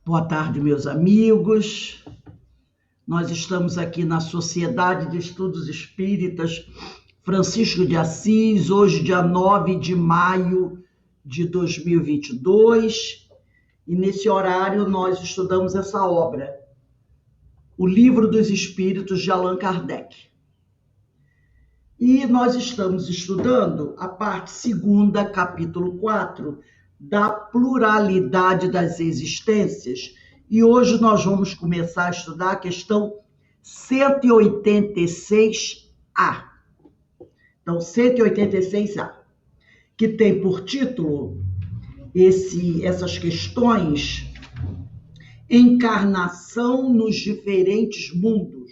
Boa tarde, meus amigos. Nós estamos aqui na Sociedade de Estudos Espíritas Francisco de Assis, hoje, dia 9 de maio de 2022, e nesse horário nós estudamos essa obra, O Livro dos Espíritos de Allan Kardec. E nós estamos estudando a parte 2ª, capítulo 4, da pluralidade das existências, e hoje nós vamos começar a estudar a questão 186A. Então, 186A, que tem por título essas questões: encarnação nos diferentes mundos.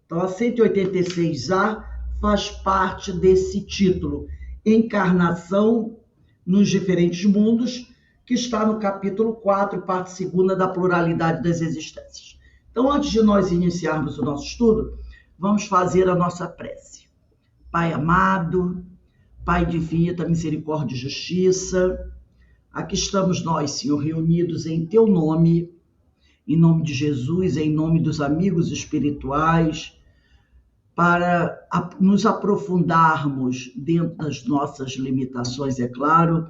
Então, a 186A faz parte desse título, encarnação nos diferentes mundos, que está no capítulo 4, parte 2ª da pluralidade das existências. Então, antes de nós iniciarmos o nosso estudo, vamos fazer a nossa prece. Pai amado, Pai de infinita misericórdia e justiça, aqui estamos nós, Senhor, reunidos em Teu nome, em nome de Jesus, em nome dos amigos espirituais, para nos aprofundarmos dentro das nossas limitações, é claro,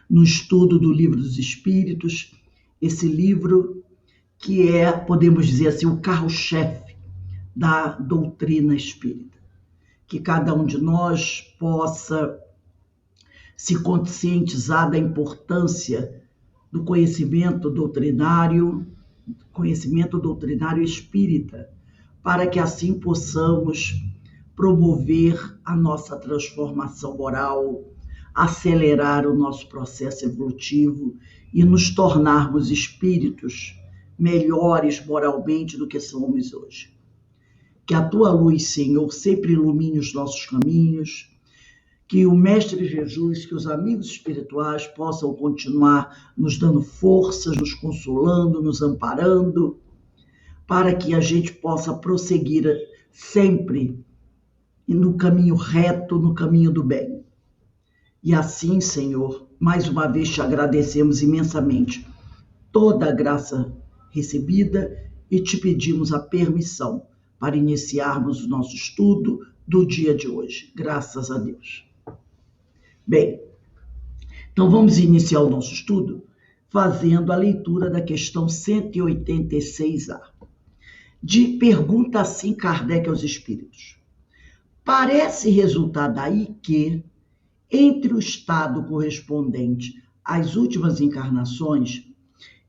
no estudo do Livro dos Espíritos, esse livro que é, podemos dizer assim, o carro-chefe da doutrina espírita. Que cada um de nós possa se conscientizar da importância do conhecimento doutrinário espírita, para que assim possamos promover a nossa transformação moral, acelerar o nosso processo evolutivo e nos tornarmos espíritos melhores moralmente do que somos hoje. Que a Tua luz, Senhor, sempre ilumine os nossos caminhos, que o Mestre Jesus, que os amigos espirituais possam continuar nos dando forças, nos consolando, nos amparando, para que a gente possa prosseguir sempre no caminho reto, no caminho do bem. E assim, Senhor, mais uma vez te agradecemos imensamente toda a graça recebida e te pedimos a permissão para iniciarmos o nosso estudo do dia de hoje. Graças a Deus. Bem, então vamos iniciar o nosso estudo fazendo a leitura da questão 186A. Pergunta assim Kardec aos espíritos: parece resultar daí que, entre o estado correspondente às últimas encarnações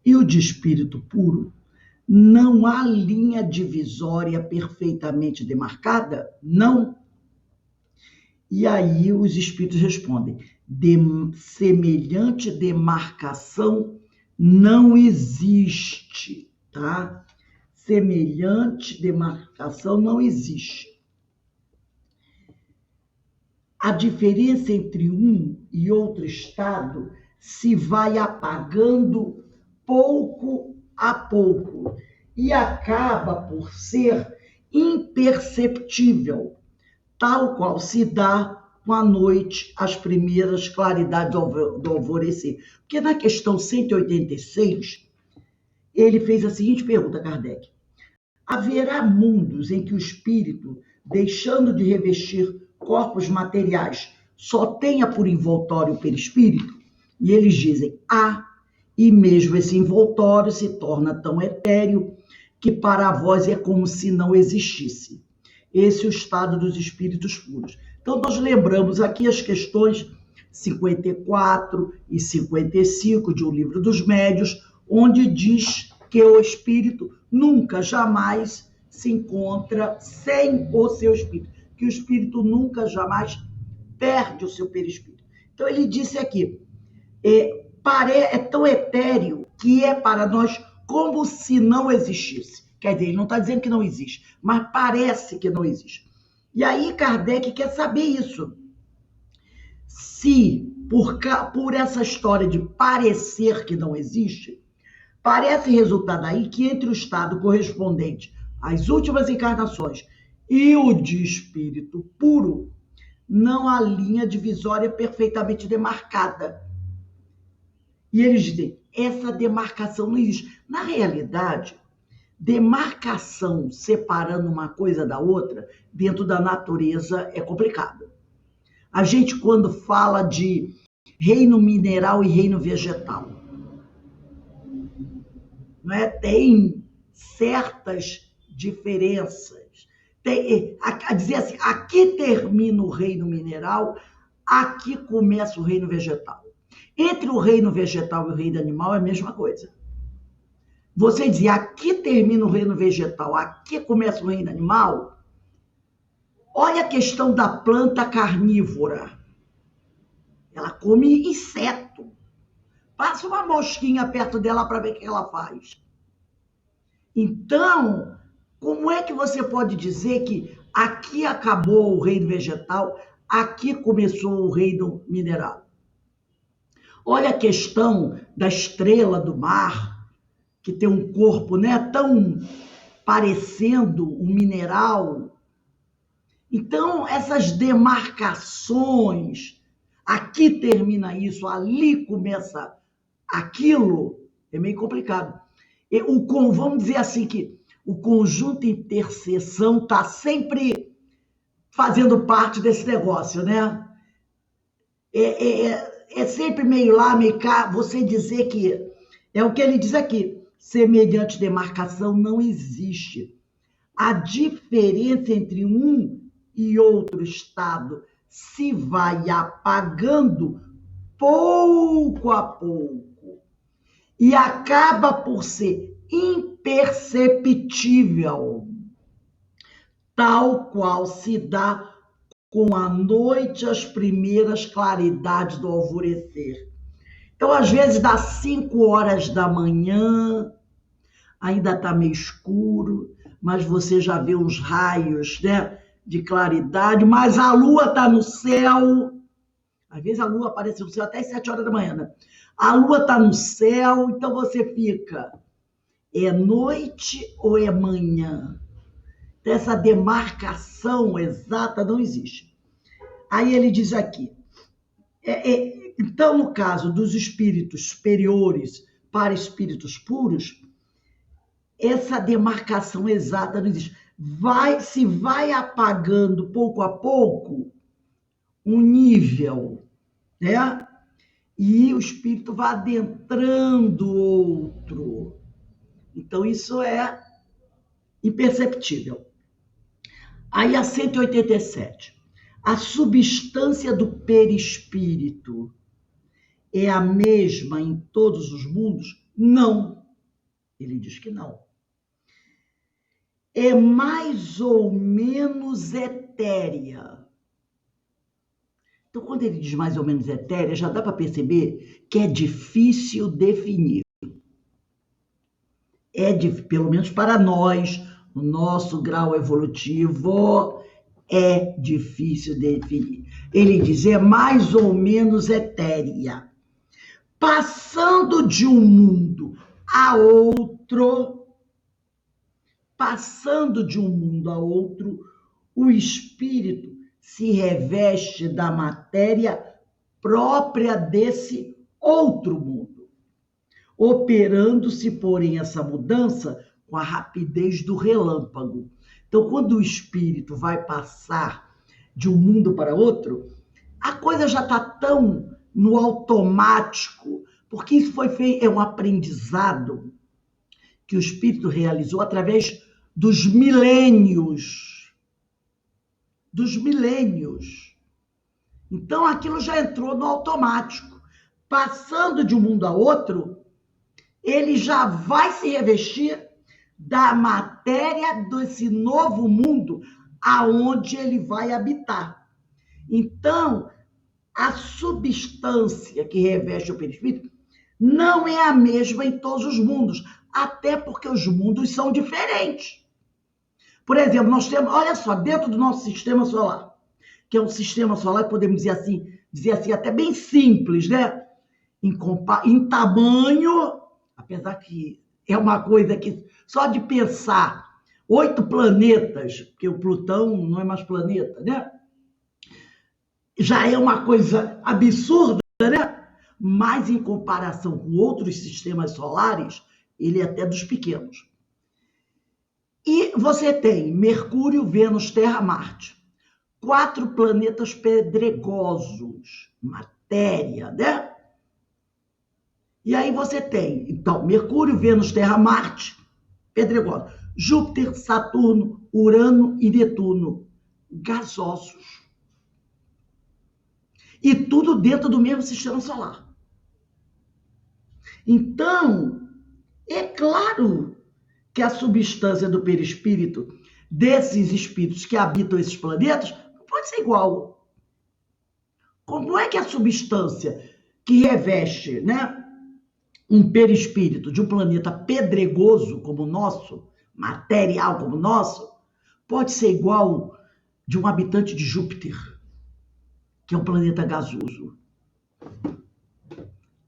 e o de espírito puro, não há linha divisória perfeitamente demarcada? Não. E aí os espíritos respondem: semelhante demarcação não existe, tá? Semelhante demarcação não existe. A diferença entre um e outro estado se vai apagando pouco a pouco e acaba por ser imperceptível, tal qual se dá com a noite as primeiras claridades do alvorecer. Porque na questão 186, ele fez a seguinte pergunta, Kardec: haverá mundos em que o espírito, deixando de revestir corpos materiais, só tenha por envoltório o perispírito? E eles dizem: e mesmo esse envoltório se torna tão etéreo que para vós é como se não existisse. Esse é o estado dos espíritos puros. Então nós lembramos aqui as questões 54 e 55 de O Livro dos Médiuns, onde diz que o espírito nunca, jamais se encontra sem o seu espírito, que o espírito nunca, jamais perde o seu perispírito. Então ele disse aqui, é tão etéreo que é para nós como se não existisse. Quer dizer, ele não está dizendo que não existe, mas parece que não existe. E aí Kardec quer saber isso. Se, por essa história de parecer que não existe, parece resultar daí que entre o estado correspondente às últimas encarnações e o de espírito puro, não há linha divisória perfeitamente demarcada. E eles dizem, essa demarcação não existe. Na realidade, demarcação separando uma coisa da outra, dentro da natureza, é complicado. A gente, quando fala de reino mineral e reino vegetal, não é? Tem certas diferenças. A dizer assim, aqui termina o reino mineral, aqui começa o reino vegetal. Entre o reino vegetal e o reino animal é a mesma coisa. Você dizer, aqui termina o reino vegetal, aqui começa o reino animal, olha a questão da planta carnívora. Ela come inseto. Passa uma mosquinha perto dela para ver o que ela faz. Então, como é que você pode dizer que aqui acabou o reino vegetal, aqui começou o reino mineral? Olha a questão da estrela do mar, que tem um corpo, né, tão parecendo um mineral. Então, essas demarcações, aqui termina isso, ali começa aquilo, é meio complicado. Vamos dizer assim que o conjunto interseção está sempre fazendo parte desse negócio, né? É sempre meio lá, meio cá, você dizer que é o que ele diz aqui, semelhante demarcação não existe. A diferença entre um e outro estado se vai apagando pouco a pouco e acaba por ser imperceptível, tal qual se dá com a noite as primeiras claridades do alvorecer. Então, às vezes, dá 5 horas da manhã, ainda está meio escuro, mas você já vê uns raios, né, de claridade, mas a lua está no céu. Às vezes a lua aparece no céu até às 7 horas da manhã, né? A lua está no céu, então você fica, é noite ou é manhã? Então, essa demarcação exata não existe. Aí ele diz aqui, então, no caso dos espíritos superiores para espíritos puros, essa demarcação exata não existe. Se vai apagando pouco a pouco um nível, né? E o espírito vai adentrando outro. Então, isso é imperceptível. Aí, a 187. A substância do perispírito é a mesma em todos os mundos? Não. Ele diz que não. É mais ou menos etérea. Então, quando ele diz mais ou menos etérea, já dá para perceber que é difícil definir. Pelo menos para nós, o nosso grau evolutivo, é difícil definir. Ele diz, é mais ou menos etérea. Passando de um mundo a outro, o espírito se reveste da matéria própria desse outro mundo, operando-se, porém, essa mudança com a rapidez do relâmpago. Então, quando o espírito vai passar de um mundo para outro, a coisa já está tão no automático, porque isso foi feito, é um aprendizado que o espírito realizou através dos milênios. Então, aquilo já entrou no automático. Passando de um mundo a outro, ele já vai se revestir da matéria desse novo mundo aonde ele vai habitar. Então, a substância que reveste o perispírito não é a mesma em todos os mundos, até porque os mundos são diferentes. Por exemplo, nós temos, olha só, dentro do nosso sistema solar, que é um sistema solar, podemos dizer assim até bem simples, né? Em tamanho, apesar que é uma coisa que só de pensar 8 planetas, porque o Plutão não é mais planeta, né? Já é uma coisa absurda, né? mas em comparação com outros sistemas solares, ele é até dos pequenos. E você tem Mercúrio, Vênus, Terra, Marte. 4 planetas pedregosos, matéria, né? E aí você tem, então, Mercúrio, Vênus, Terra, Marte, pedregosos. Júpiter, Saturno, Urano e Netuno, gasosos. E tudo dentro do mesmo sistema solar. Então, é claro que a substância do perispírito, desses espíritos que habitam esses planetas, não pode ser igual. Como é que a substância que reveste, né, um perispírito de um planeta pedregoso como o nosso, material como o nosso, pode ser igual de um habitante de Júpiter, que é um planeta gasoso?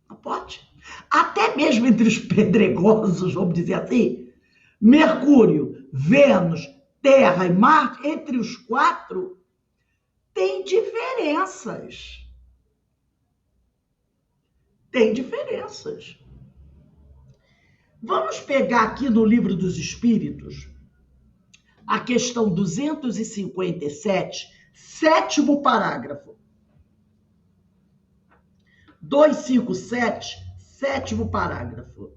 Não pode. Até mesmo entre os pedregosos, vamos dizer assim, Mercúrio, Vênus, Terra e Marte, entre os 4, tem diferenças. Tem diferenças. Vamos pegar aqui no Livro dos Espíritos a questão 257, 7º parágrafo. 257, 7º parágrafo.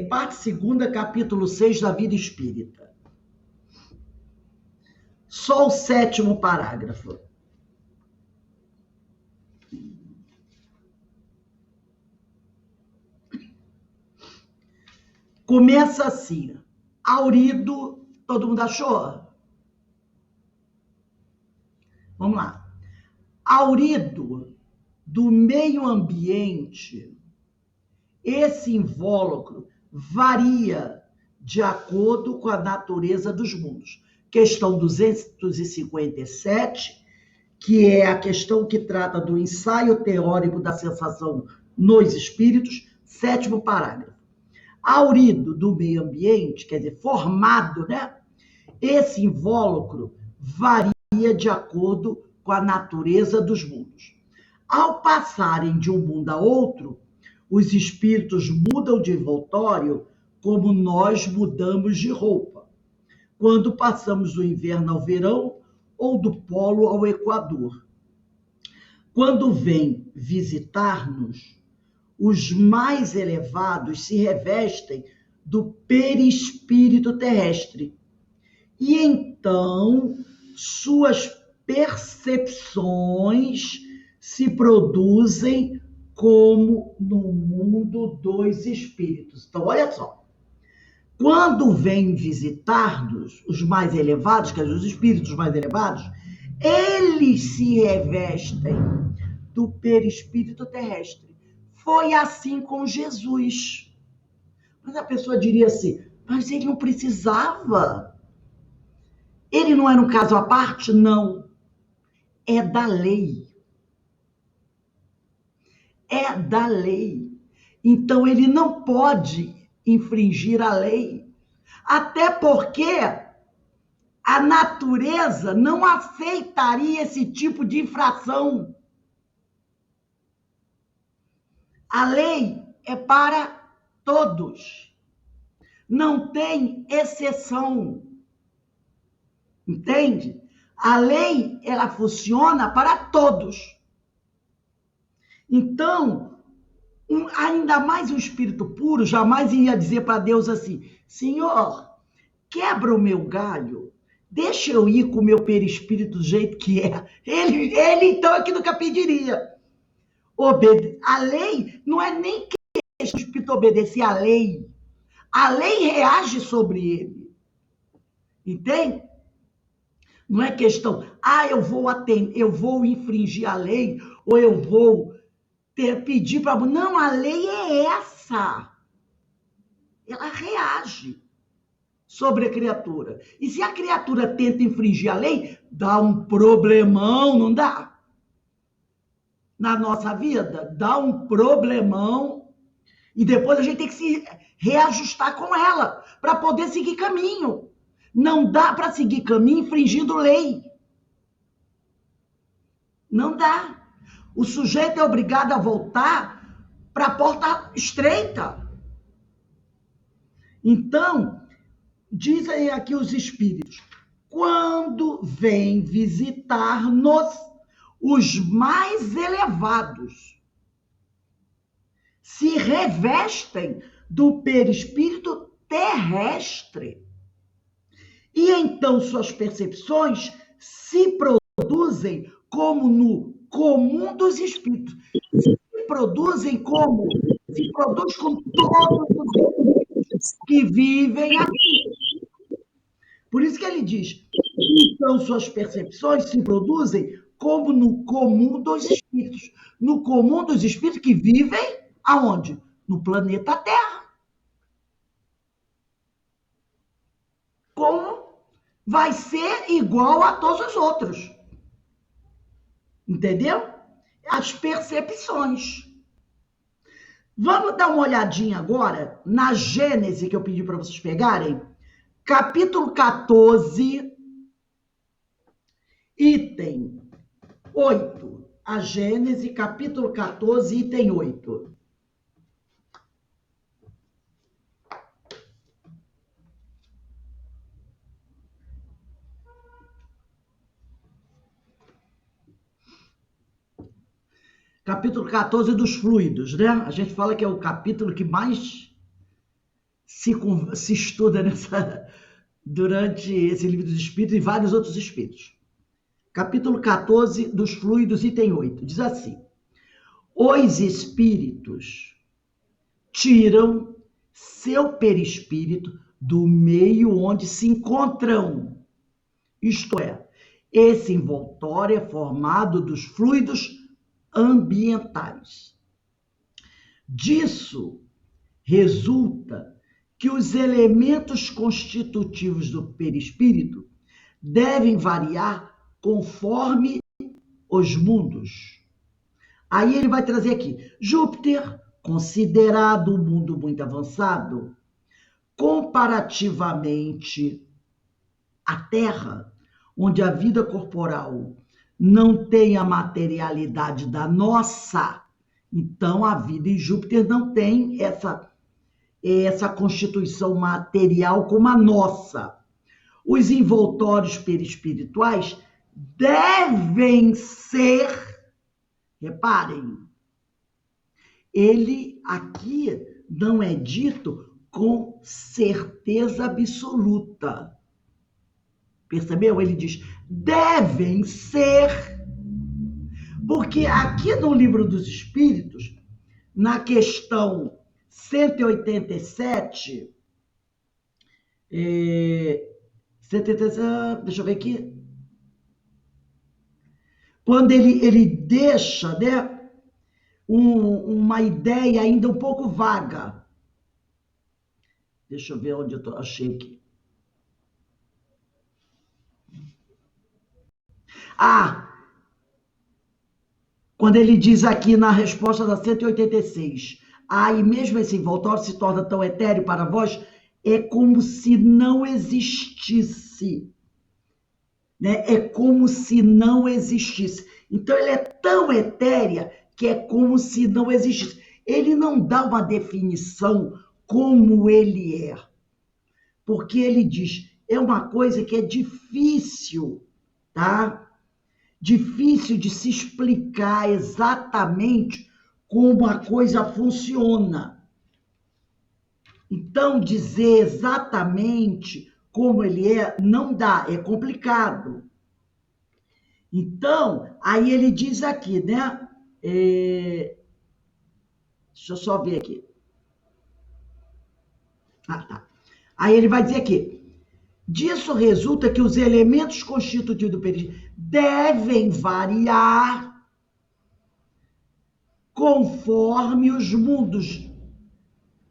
Parte 2ª, capítulo 6 da Vida Espírita. Só o 7º parágrafo. Começa assim: Aurido, todo mundo achou? Vamos lá. Aurido do meio ambiente, esse invólucro varia de acordo com a natureza dos mundos. Questão 257, que é a questão que trata do ensaio teórico da sensação nos espíritos, 7º parágrafo. Aurido do meio ambiente, quer dizer, formado, né? Esse invólucro varia de acordo com a natureza dos mundos. Ao passarem de um mundo a outro, os espíritos mudam de envoltório como nós mudamos de roupa, quando passamos do inverno ao verão ou do polo ao equador. Quando vêm visitar-nos, os mais elevados se revestem do perispírito terrestre, e então suas percepções se produzem como no mundo dos espíritos. Então, olha só. Quando vêm visitar-nos, os mais elevados, quer dizer, os espíritos mais elevados, eles se revestem do perispírito terrestre. Foi assim com Jesus. Mas a pessoa diria assim, mas ele não precisava. Ele não era um caso à parte? Não. É da lei. É da lei. Então, ele não pode infringir a lei. Até porque a natureza não aceitaria esse tipo de infração. A lei é para todos. Não tem exceção. Entende? A lei, ela funciona para todos. Então, ainda mais um espírito puro jamais ia dizer para Deus assim, Senhor, quebra o meu galho, deixa eu ir com o meu perispírito do jeito que é. Ele então aqui nunca pediria. A lei não é nem que o espírito obedecer à lei. A lei reage sobre ele. Entende? Não é questão, eu vou infringir a lei, ou eu vou pedir para... Não, a lei é essa. Ela reage sobre a criatura. E se a criatura tenta infringir a lei, dá um problemão, não dá? Na nossa vida, dá um problemão, e depois a gente tem que se reajustar com ela, para poder seguir caminho. Não dá para seguir caminho infringindo lei. Não dá. O sujeito é obrigado a voltar para a porta estreita. Então, dizem aqui os espíritos, quando vêm visitar-nos os mais elevados, se revestem do perispírito terrestre. E então suas percepções se produzem como no comum dos espíritos. Se produz com todos os espíritos que vivem aqui. Por isso que ele diz, então suas percepções se produzem como no comum dos espíritos. No comum dos espíritos que vivem aonde? No planeta Terra. Como vai ser igual a todos os outros. Entendeu? As percepções. Vamos dar uma olhadinha agora na Gênese que eu pedi para vocês pegarem. Capítulo 14, item 8. A Gênese, capítulo 14, item 8. Capítulo 14 dos fluidos, né? A gente fala que é o capítulo que mais se estuda durante esse livro dos espíritos e vários outros espíritos. Capítulo 14 dos fluidos, item 8. Diz assim: os espíritos tiram seu perispírito do meio onde se encontram. Isto é, esse envoltório é formado dos fluidos ambientais. Disso resulta que os elementos constitutivos do perispírito devem variar conforme os mundos. Aí ele vai trazer aqui, Júpiter, considerado um mundo muito avançado, comparativamente à Terra, onde a vida corporal não tem a materialidade da nossa, então a vida em Júpiter não tem essa constituição material como a nossa. Os envoltórios perispirituais devem ser, reparem, ele aqui não é dito com certeza absoluta. Percebeu? Ele diz, devem ser, porque aqui no Livro dos Espíritos, na questão 187, deixa eu ver aqui, quando ele deixa, né, uma ideia ainda um pouco vaga. Deixa eu ver onde eu achei aqui. Quando ele diz aqui na resposta da 186, e mesmo esse envoltório se torna tão etéreo para vós, é como se não existisse. Né? É como se não existisse. Então, ele é tão etérea que é como se não existisse. Ele não dá uma definição como ele é. Porque ele diz, é uma coisa que é difícil, tá? Difícil de se explicar exatamente como a coisa funciona. Então, dizer exatamente como ele é, não dá, é complicado. Então, aí ele diz aqui, né? Deixa eu só ver aqui. Tá. Aí ele vai dizer aqui, disso resulta que os elementos constitutivos do perispírito devem variar conforme os mundos.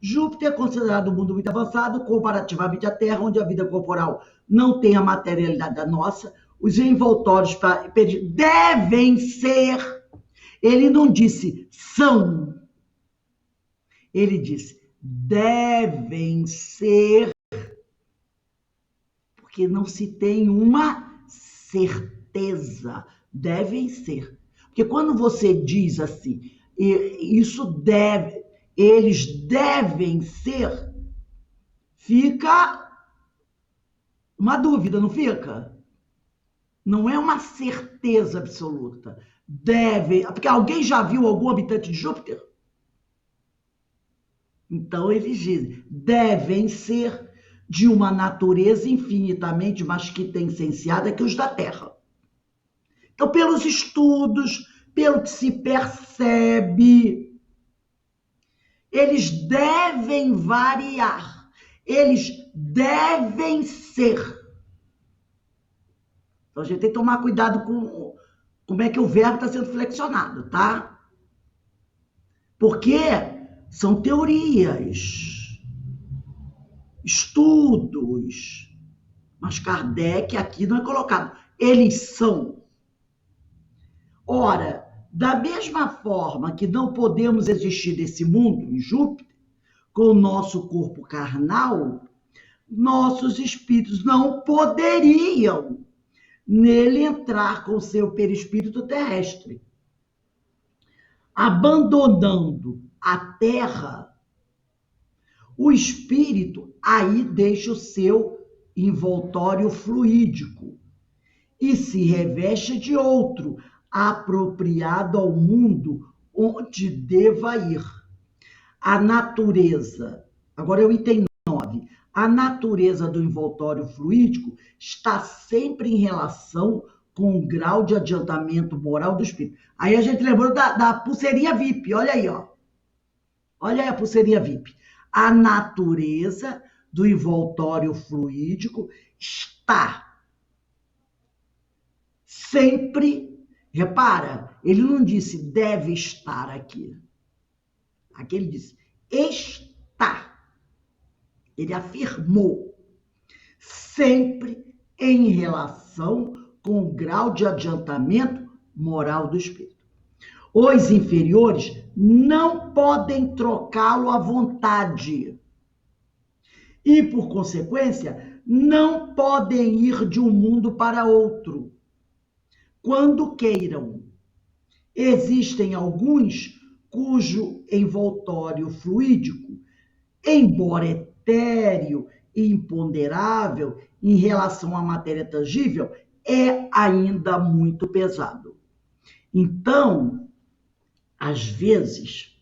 Júpiter é considerado um mundo muito avançado, comparativamente à Terra, onde a vida corporal não tem a materialidade da nossa. Os envoltórios devem ser. Ele não disse são. Ele disse devem ser. porque não se tem uma certeza. Devem ser. Porque quando você diz assim, eles devem ser, fica uma dúvida, não fica? Não é uma certeza absoluta. Devem, porque alguém já viu algum habitante de Júpiter? Então eles dizem, devem ser de uma natureza infinitamente mais quintessenciada que os da Terra. Então, pelos estudos, pelo que se percebe, eles devem variar, eles devem ser. Então, a gente tem que tomar cuidado com como é que o verbo está sendo flexionado, tá? Porque são teorias, estudos, mas Kardec aqui não é colocado. Eles são. Ora, da mesma forma que não podemos existir nesse mundo, em Júpiter, com o nosso corpo carnal, nossos espíritos não poderiam nele entrar com o seu perispírito terrestre. Abandonando a Terra, o espírito aí deixa o seu envoltório fluídico e se reveste de outro, apropriado ao mundo onde deva ir. A natureza, agora é o item 9, a natureza do envoltório fluídico está sempre em relação com o grau de adiantamento moral do espírito. Aí a gente lembrou da pulseirinha VIP, olha aí, ó. Olha aí a pulseirinha VIP. A natureza do envoltório fluídico está sempre, repara, ele não disse deve estar aqui. Aqui ele disse está. Ele afirmou sempre em relação com o grau de adiantamento moral do espírito. Os inferiores não podem trocá-lo à vontade e, por consequência, não podem ir de um mundo para outro quando queiram. Existem alguns cujo envoltório fluídico, embora etéreo e imponderável em relação à matéria tangível, é ainda muito pesado. Então, às vezes,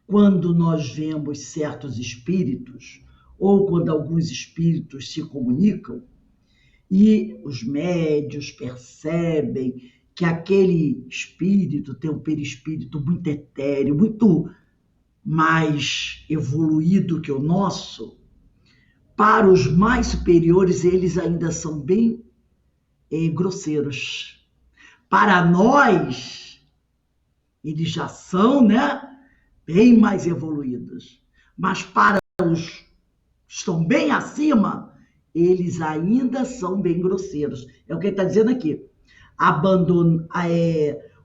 quando nós vemos certos espíritos, ou quando alguns espíritos se comunicam, e os médios percebem que aquele espírito tem um perispírito muito etéreo, muito mais evoluído que o nosso, para os mais superiores, eles ainda são bem grosseiros. Para nós, eles já são, né, bem mais evoluídos. Mas para os que estão bem acima, eles ainda são bem grosseiros. É o que ele está dizendo aqui.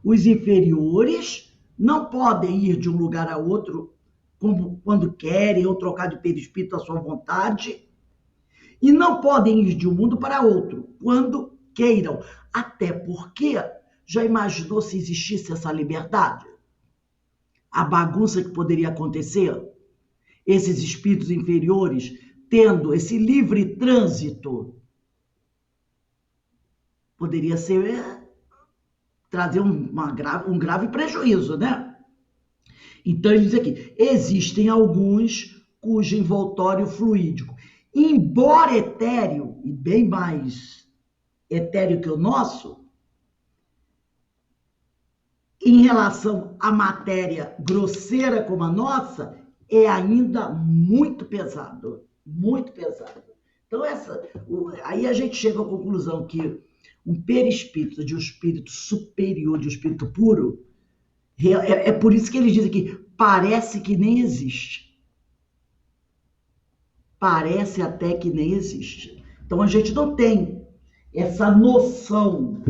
Os inferiores não podem ir de um lugar a outro como quando querem ou trocar de perispírito à sua vontade e não podem ir de um mundo para outro quando queiram. Até porque, já imaginou se existisse essa liberdade? A bagunça que poderia acontecer? Esses espíritos inferiores tendo esse livre trânsito poderia trazer um grave prejuízo, né? Então ele diz aqui, existem alguns cujo envoltório fluídico, embora etéreo, e bem mais etéreo que o nosso, em relação à matéria grosseira como a nossa, é ainda muito pesado, muito pesado. Então, aí a gente chega à conclusão que um perispírito de um espírito superior, de um espírito puro, é por isso que ele diz aqui, parece que nem existe. Parece até que nem existe. Então, a gente não tem essa noção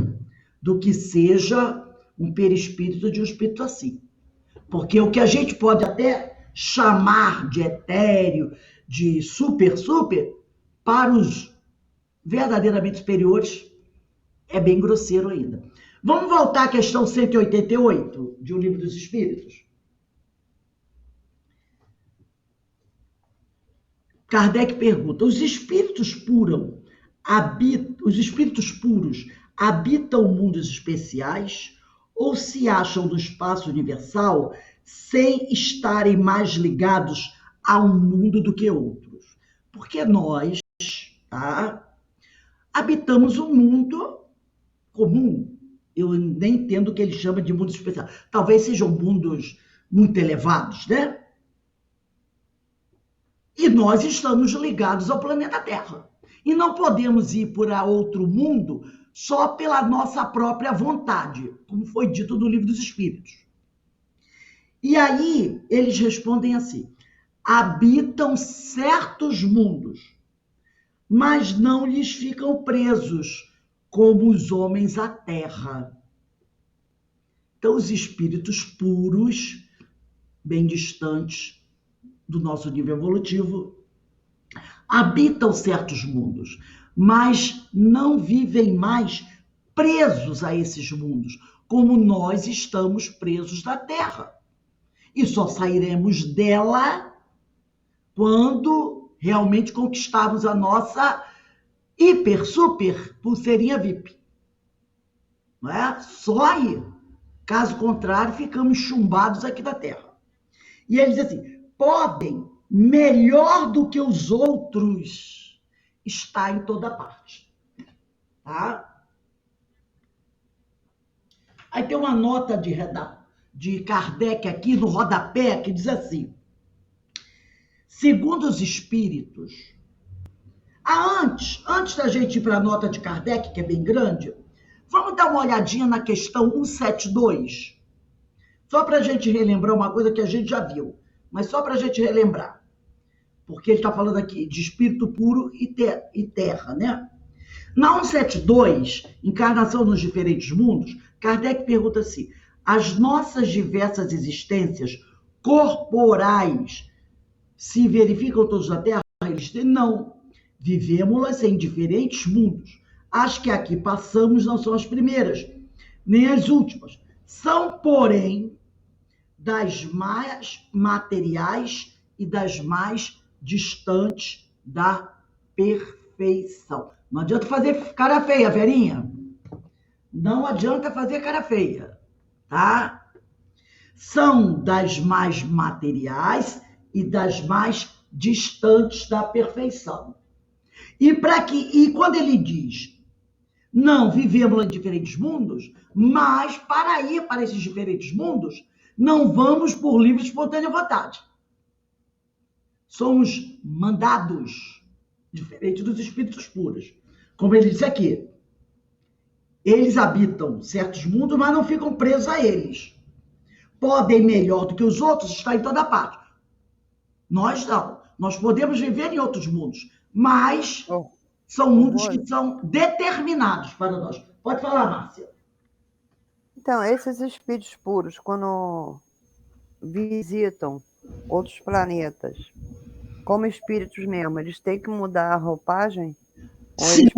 do que seja um perispírito de um espírito assim. Porque o que a gente pode até chamar de etéreo, de super, para os verdadeiramente superiores, é bem grosseiro ainda. Vamos voltar à questão 188 de O Livro dos Espíritos. Kardec pergunta: os espíritos puros habitam mundos especiais ou se acham no espaço universal sem estarem mais ligados a um mundo do que outros? Porque nós, tá, habitamos um mundo comum. Eu nem entendo o que ele chama de mundo especial. Talvez sejam mundos muito elevados, né? E nós estamos ligados ao planeta Terra. E não podemos ir para outro mundo só pela nossa própria vontade, como foi dito no Livro dos Espíritos. E aí eles respondem assim: habitam certos mundos, mas não lhes ficam presos, como os homens à terra. Então, os espíritos puros, bem distantes do nosso nível evolutivo, habitam certos mundos, mas não vivem mais presos a esses mundos, como nós estamos presos na Terra. E só sairemos dela quando realmente conquistarmos a nossa hiper, super pulseirinha VIP. Não é? Só aí. Caso contrário, ficamos chumbados aqui da Terra. E ele diz assim: podem, melhor do que os outros, estar em toda parte. Tá? Aí tem uma nota de Kardec aqui no rodapé que diz assim: segundo os espíritos, antes da gente ir para a nota de Kardec, que é bem grande, vamos dar uma olhadinha na questão 172, só para a gente relembrar uma coisa que a gente já viu, mas só para a gente relembrar, porque ele está falando aqui de espírito puro e terra, né? Na 172, Encarnação nos Diferentes Mundos, Kardec pergunta assim: as nossas diversas existências corporais se verificam todos na Terra? Eles dizem: não, vivemos-las em diferentes mundos. As que aqui passamos não são as primeiras, nem as últimas. São, porém, das mais materiais e das mais distantes da perfeição. Não adianta fazer cara feia, Verinha. Não adianta fazer cara feia, tá? São das mais materiais e das mais distantes da perfeição. E quando ele diz: não, vivemos em diferentes mundos, mas para ir para esses diferentes mundos, não vamos por livre e espontânea vontade. Somos mandados, diferente dos espíritos puros. Como ele disse aqui, eles habitam certos mundos, mas não ficam presos a eles. Podem, melhor do que os outros, estar em toda parte. Nós não. Nós podemos viver em outros mundos, mas são mundos que são determinados para nós. Pode falar, Márcia. Então, esses espíritos puros, quando visitam outros planetas, como espíritos mesmo, eles têm que mudar a roupagem? Sim,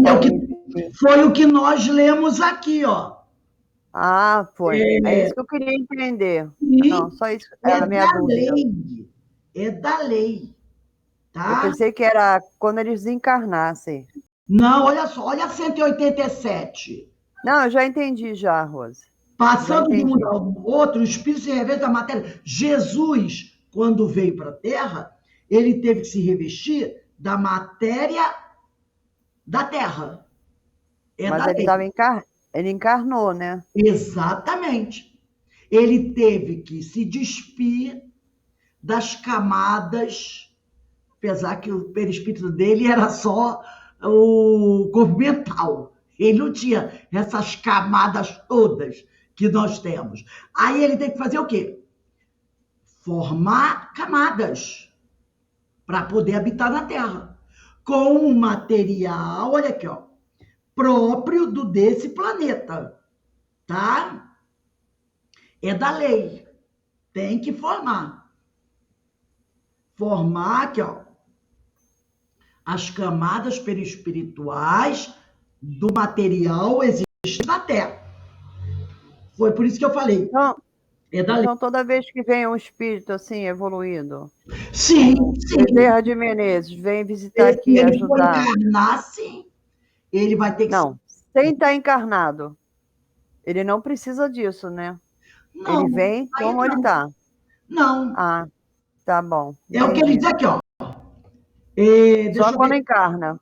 foi o que nós lemos aqui, ó. Ah, foi. É isso que eu queria entender. Não, só isso era a minha dúvida. É da lei, tá? Eu pensei que era quando eles desencarnassem. Não, olha só, olha 187. Não, eu já entendi já, Rose. Passando de um mundo ao outro, o espírito se reveste da matéria. Jesus, quando veio para a Terra, ele teve que se revestir da matéria da Terra. Mas ele encarnou, né? Exatamente. Ele teve que se despir das camadas, apesar que o perispírito dele era só o corpo mental. Ele não tinha essas camadas todas que nós temos. Aí ele tem que fazer o quê? Formar camadas para poder habitar na Terra. Com um material, olha aqui, ó, próprio desse planeta, tá? É da lei. Tem que formar. Formar aqui, ó, as camadas perispirituais do material existente na Terra. Foi por isso que eu falei. Então, É da lei. então toda vez que vem um espírito assim, evoluído, Sim, sim. Bezerra de Menezes, vem visitar aqui e Ele for ajudar. encarnar, sim. Ele vai ter que... Não, sem estar encarnado. Ele não precisa disso, né? Não, Ele vem aí como ele está. não. Ah, tá bom. É o que ele Entendi. diz aqui, ó. Só Deixa eu quando ver. encarna.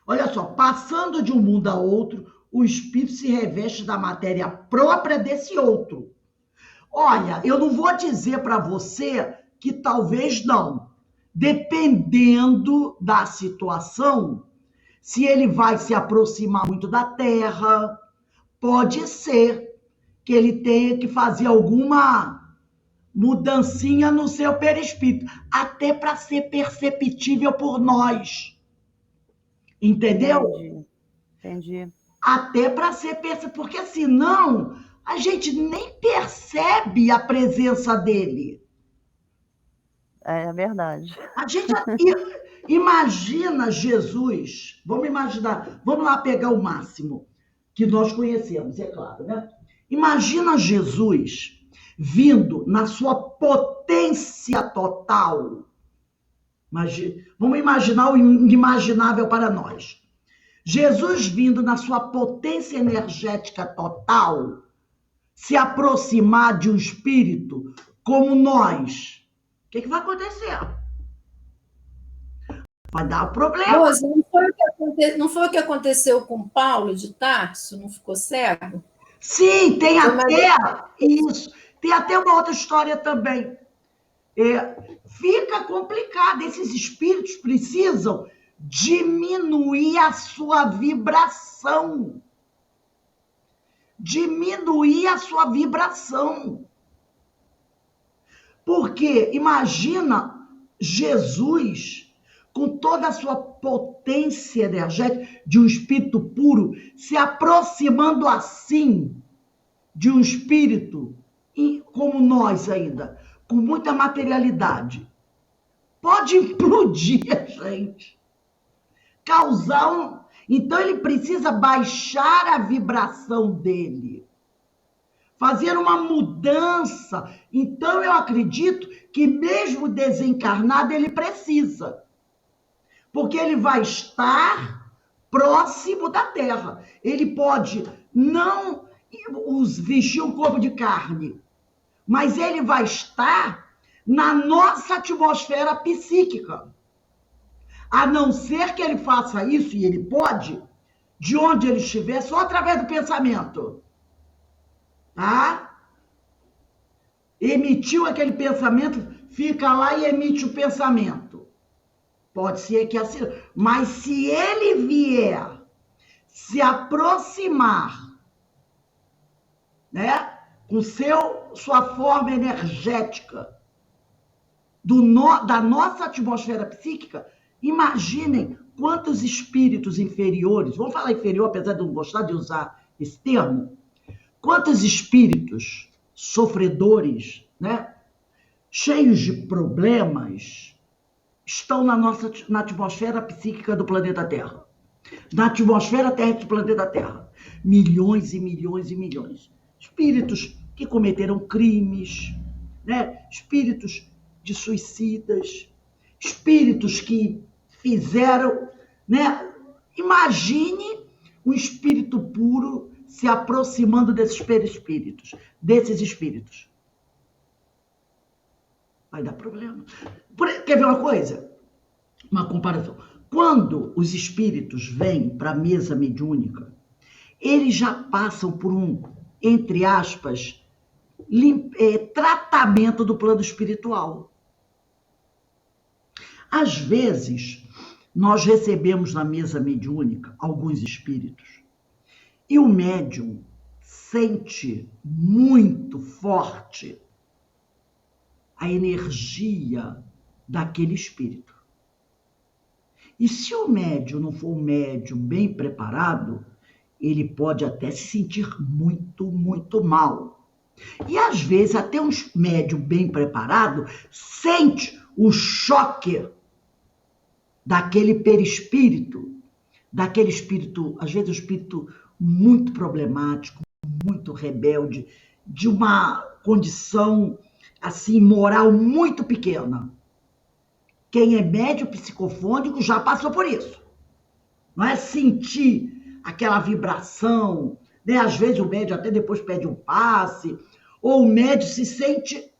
Olha só, passando de um mundo a outro, o espírito se reveste da matéria própria desse outro. Olha, eu não vou dizer para você que talvez não. Dependendo da situação, se ele vai se aproximar muito da Terra, pode ser que ele tenha que fazer alguma mudancinha no seu perispírito, até para ser perceptível por nós. Entendeu? Entendi. Até para ser percebido, porque senão a gente nem percebe a presença dele. É verdade. A gente imagina Jesus, vamos lá pegar o máximo que nós conhecemos, é claro, né? Imagina Jesus vindo na sua potência total. Vamos imaginar o inimaginável para nós. Jesus vindo na sua potência energética total, se aproximar de um espírito como nós, o que vai acontecer? Vai dar problema. Rose, não foi o que aconteceu com Paulo de Tarso? Não ficou cego? Sim, tem até isso. Tem até uma outra história também. Fica complicado. Esses espíritos precisam diminuir a sua vibração. Diminuir a sua vibração. Porque imagina Jesus com toda a sua potência energética de um espírito puro se aproximando assim de um espírito como nós ainda, com muita materialidade. Pode implodir a gente. Causar Então ele precisa baixar a vibração dele. Fazer uma mudança. Então eu acredito que mesmo desencarnado ele precisa. Porque ele vai estar próximo da Terra. Ele pode não vestir um corpo de carne, mas ele vai estar na nossa atmosfera psíquica. A não ser que ele faça isso, e ele pode, de onde ele estiver, só através do pensamento. Tá? Emitiu aquele pensamento, fica lá e emite o pensamento. Pode ser que assim, mas se ele vier se aproximar, né, com sua forma energética da nossa atmosfera psíquica, imaginem quantos espíritos inferiores, vamos falar inferior, apesar de eu não gostar de usar esse termo, quantos espíritos sofredores, né, cheios de problemas, estão na atmosfera psíquica do planeta Terra. Na atmosfera terrestre do planeta Terra. Milhões e milhões e milhões. Espíritos que cometeram crimes, né? Espíritos de suicidas, espíritos que fizeram, né? Imagine um espírito puro se aproximando desses espíritos. Vai dar problema. Quer ver uma coisa? Uma comparação. Quando os espíritos vêm para a mesa mediúnica, eles já passam por um, entre aspas, tratamento do plano espiritual. Às vezes, nós recebemos na mesa mediúnica alguns espíritos e o médium sente muito forte a energia daquele espírito. E se o médium não for um médium bem preparado, ele pode até se sentir muito, muito mal. E às vezes até um médium bem preparado sente o choque daquele perispírito, daquele espírito, às vezes um espírito muito problemático, muito rebelde, de uma condição assim moral muito pequena. Quem é médium psicofônico já passou por isso. Não é sentir aquela vibração, né? Às vezes o médium até depois pede um passe, ou o médium se sente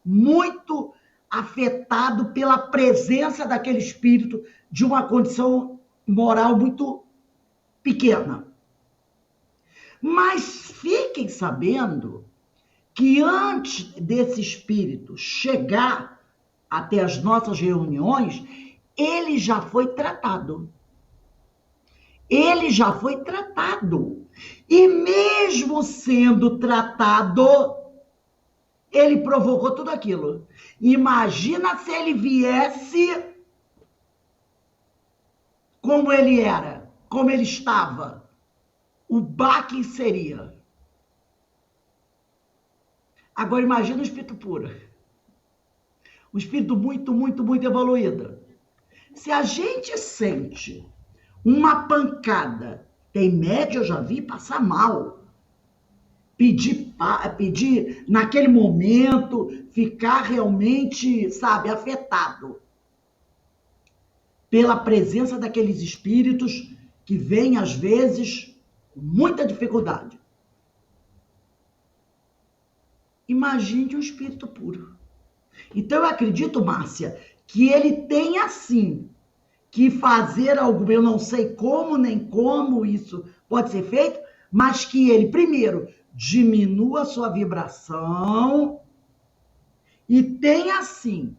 muito afetado pela presença daquele espírito de uma condição moral muito pequena. Mas fiquem sabendo que antes desse espírito chegar até as nossas reuniões, ele já foi tratado. Ele já foi tratado. E mesmo sendo tratado, ele provocou tudo aquilo. Imagina se ele viesse como ele era, como ele estava. O baque seria. Agora imagina o espírito puro. Um espírito muito, muito, muito evoluído. Se a gente sente uma pancada, tem média, eu já vi passar mal. Pedir naquele momento, ficar realmente, sabe, afetado pela presença daqueles espíritos que vêm, às vezes, com muita dificuldade. Imagine um espírito puro. Então, eu acredito, Márcia, que ele tem, assim, que fazer algo, eu não sei como nem como isso pode ser feito, mas que ele, primeiro, diminua a sua vibração e tenha, assim,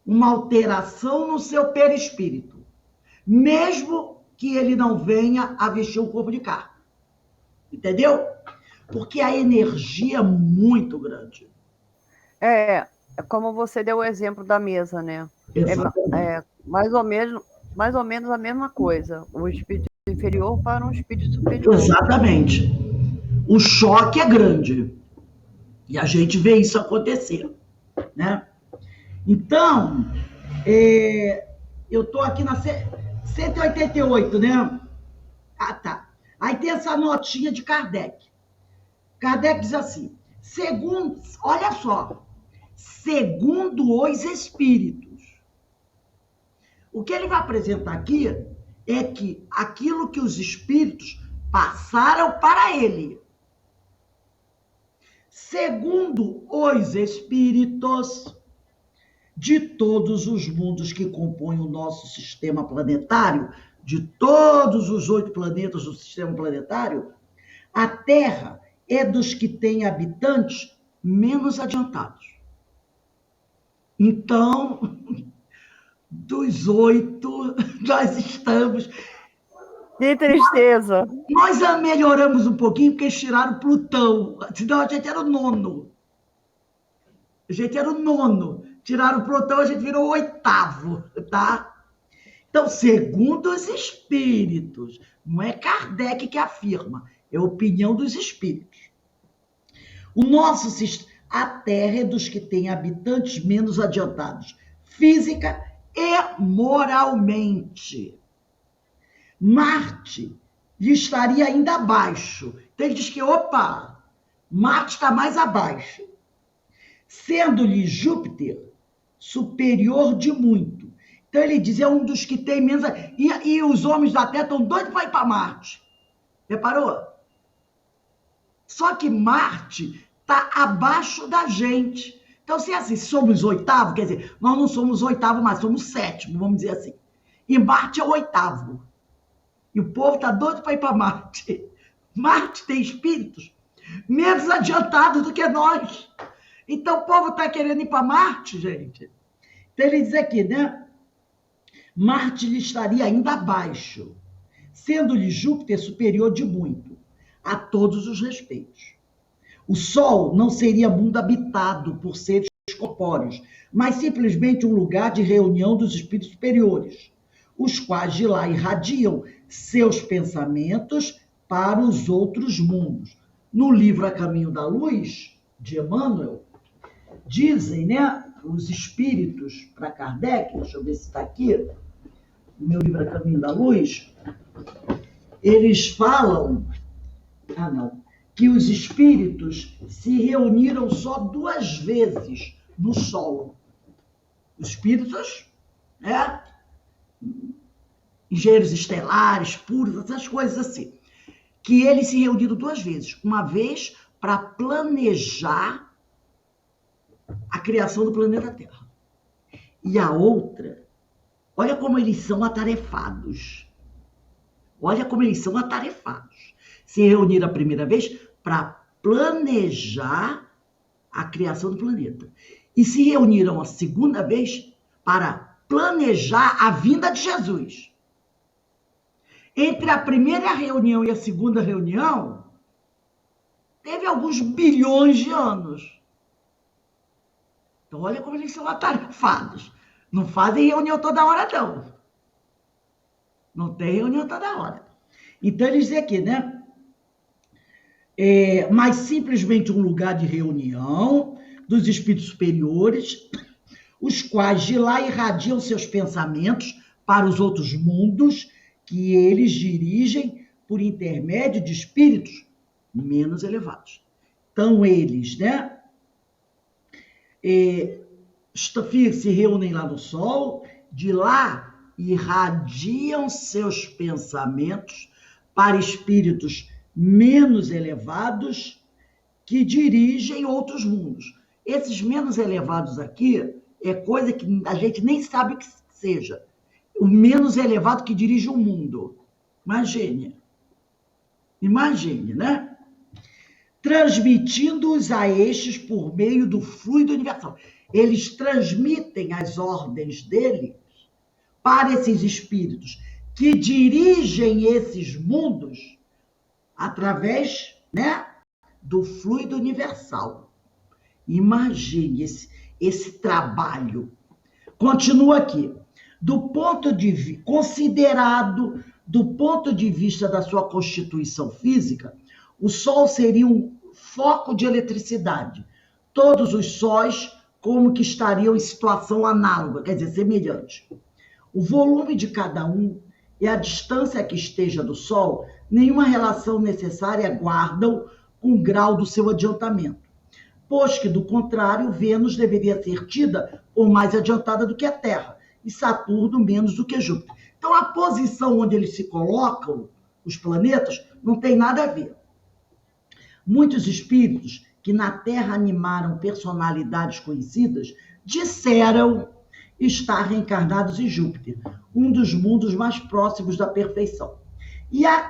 uma alteração no seu perispírito, mesmo que ele não venha a vestir o corpo de carne. Entendeu? Porque a energia é muito grande. É como você deu o exemplo da mesa, né? É mais ou menos a mesma coisa. O espírito inferior para um espírito superior. Exatamente. O choque é grande. E a gente vê isso acontecer, né? Então, eu estou aqui na 188, né? Ah, tá. Aí tem essa notinha de Kardec. Kardec diz assim, olha só, segundo os espíritos. O que ele vai apresentar aqui é que aquilo que os espíritos passaram para ele. Segundo os espíritos de todos os mundos que compõem o nosso sistema planetário, de todos os 8 planetas do sistema planetário, a Terra é dos que têm habitantes menos adiantados. Então, dos 8, nós estamos... Que tristeza! Nós melhoramos um pouquinho porque eles tiraram Plutão, senão a gente era o 9º. A gente era o 9º. Tiraram Plutão, a gente virou o 8º, tá? Então, segundo os espíritos, não é Kardec que afirma, é a opinião dos espíritos. A Terra é dos que têm habitantes menos adiantados, física e moralmente. Marte lhe estaria ainda abaixo. Então ele diz que, Marte está mais abaixo. Sendo-lhe Júpiter superior de muito. Então ele diz, é um dos que tem menos... E os homens da Terra estão doidos para ir para Marte. Reparou? Só que Marte está abaixo da gente. Então, se é assim, somos 8º, quer dizer, nós não somos 8º, mas somos 7º, vamos dizer assim. E Marte é o 8º. E o povo está doido para ir para Marte. Marte tem espíritos menos adiantados do que nós. Então, o povo está querendo ir para Marte, gente. Então, ele diz aqui, né? Marte lhe estaria ainda abaixo, sendo-lhe Júpiter superior de muito, a todos os respeitos. O Sol não seria mundo habitado por seres corpóreos, mas simplesmente um lugar de reunião dos espíritos superiores, os quais de lá irradiam seus pensamentos para os outros mundos. No livro A Caminho da Luz, de Emmanuel, dizem, né, os espíritos para Kardec, deixa eu ver se está aqui, no meu livro A Caminho da Luz, eles falam, que os espíritos se reuniram só 2 vezes no Sol. Os espíritos, né? Engenheiros estelares, puros, essas coisas assim. Que eles se reuniram 2 vezes. Uma vez para planejar a criação do planeta Terra. E a outra, olha como eles são atarefados. Olha como eles são atarefados. Se reuniram a primeira vez para planejar a criação do planeta. E se reuniram a segunda vez para planejar a vinda de Jesus. Entre a primeira reunião e a segunda reunião, teve alguns bilhões de anos. Então, olha como eles são atarefados. Não fazem reunião toda hora, não. Não tem reunião toda hora. Então, eles dizem aqui, né? Mas simplesmente um lugar de reunião dos espíritos superiores, os quais de lá irradiam seus pensamentos para os outros mundos que eles dirigem por intermédio de espíritos menos elevados. Então, eles, né? Se reúnem lá no Sol, de lá irradiam seus pensamentos para espíritos menos elevados que dirigem outros mundos. Esses menos elevados aqui é coisa que a gente nem sabe o que seja. O menos elevado que dirige o mundo. Imagine, né? Transmitindo-os a estes por meio do fluido universal. Eles transmitem as ordens deles para esses espíritos que dirigem esses mundos através, né, do fluido universal. Imagine esse trabalho. Continua aqui. Considerado do ponto de vista da sua constituição física, o Sol seria um foco de eletricidade. Todos os sóis como que estariam em situação análoga, quer dizer, semelhante. O volume de cada um e a distância que esteja do Sol, nenhuma relação necessária guardam com o grau do seu adiantamento, pois que, do contrário, Vênus deveria ser tida por mais adiantada do que a Terra, e Saturno menos do que Júpiter. Então, a posição onde eles se colocam, os planetas, não tem nada a ver. Muitos espíritos que na Terra animaram personalidades conhecidas disseram estar reencarnados em Júpiter, um dos mundos mais próximos da perfeição. E há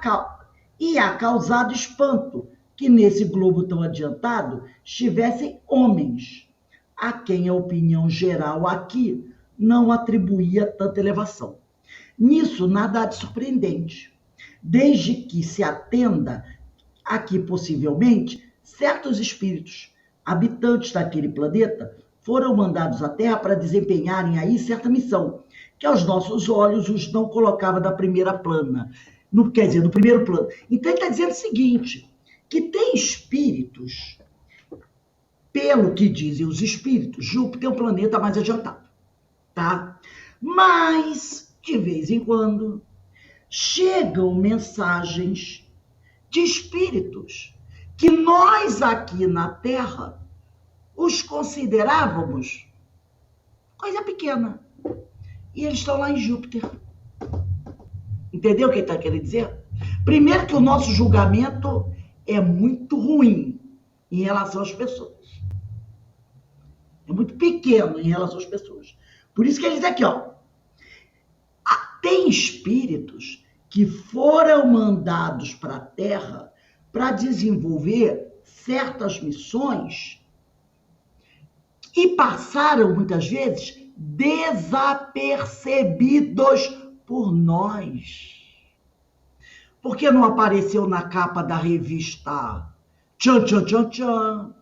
causado espanto que nesse globo tão adiantado estivessem homens, a quem a opinião geral aqui não atribuía tanta elevação. Nisso nada há de surpreendente, desde que se atenda a que possivelmente certos espíritos, habitantes daquele planeta, foram mandados à Terra para desempenharem aí certa missão, que aos nossos olhos os não colocava na primeira plana, no primeiro plano. Então ele está dizendo o seguinte, que tem espíritos, pelo que dizem os espíritos, Júpiter é um planeta mais adiantado, tá? Mas, de vez em quando, chegam mensagens de espíritos que nós aqui na Terra os considerávamos coisa pequena. E eles estão lá em Júpiter. Entendeu o que ele está querendo dizer? Primeiro que o nosso julgamento é muito ruim em relação às pessoas. É muito pequeno em relação às pessoas. Por isso que ele diz aqui, ó. Tem espíritos que foram mandados para a Terra para desenvolver certas missões e passaram, muitas vezes, desapercebidos por nós. Por que não apareceu na capa da revista Tchan, Tchan, Tchan, Tchan?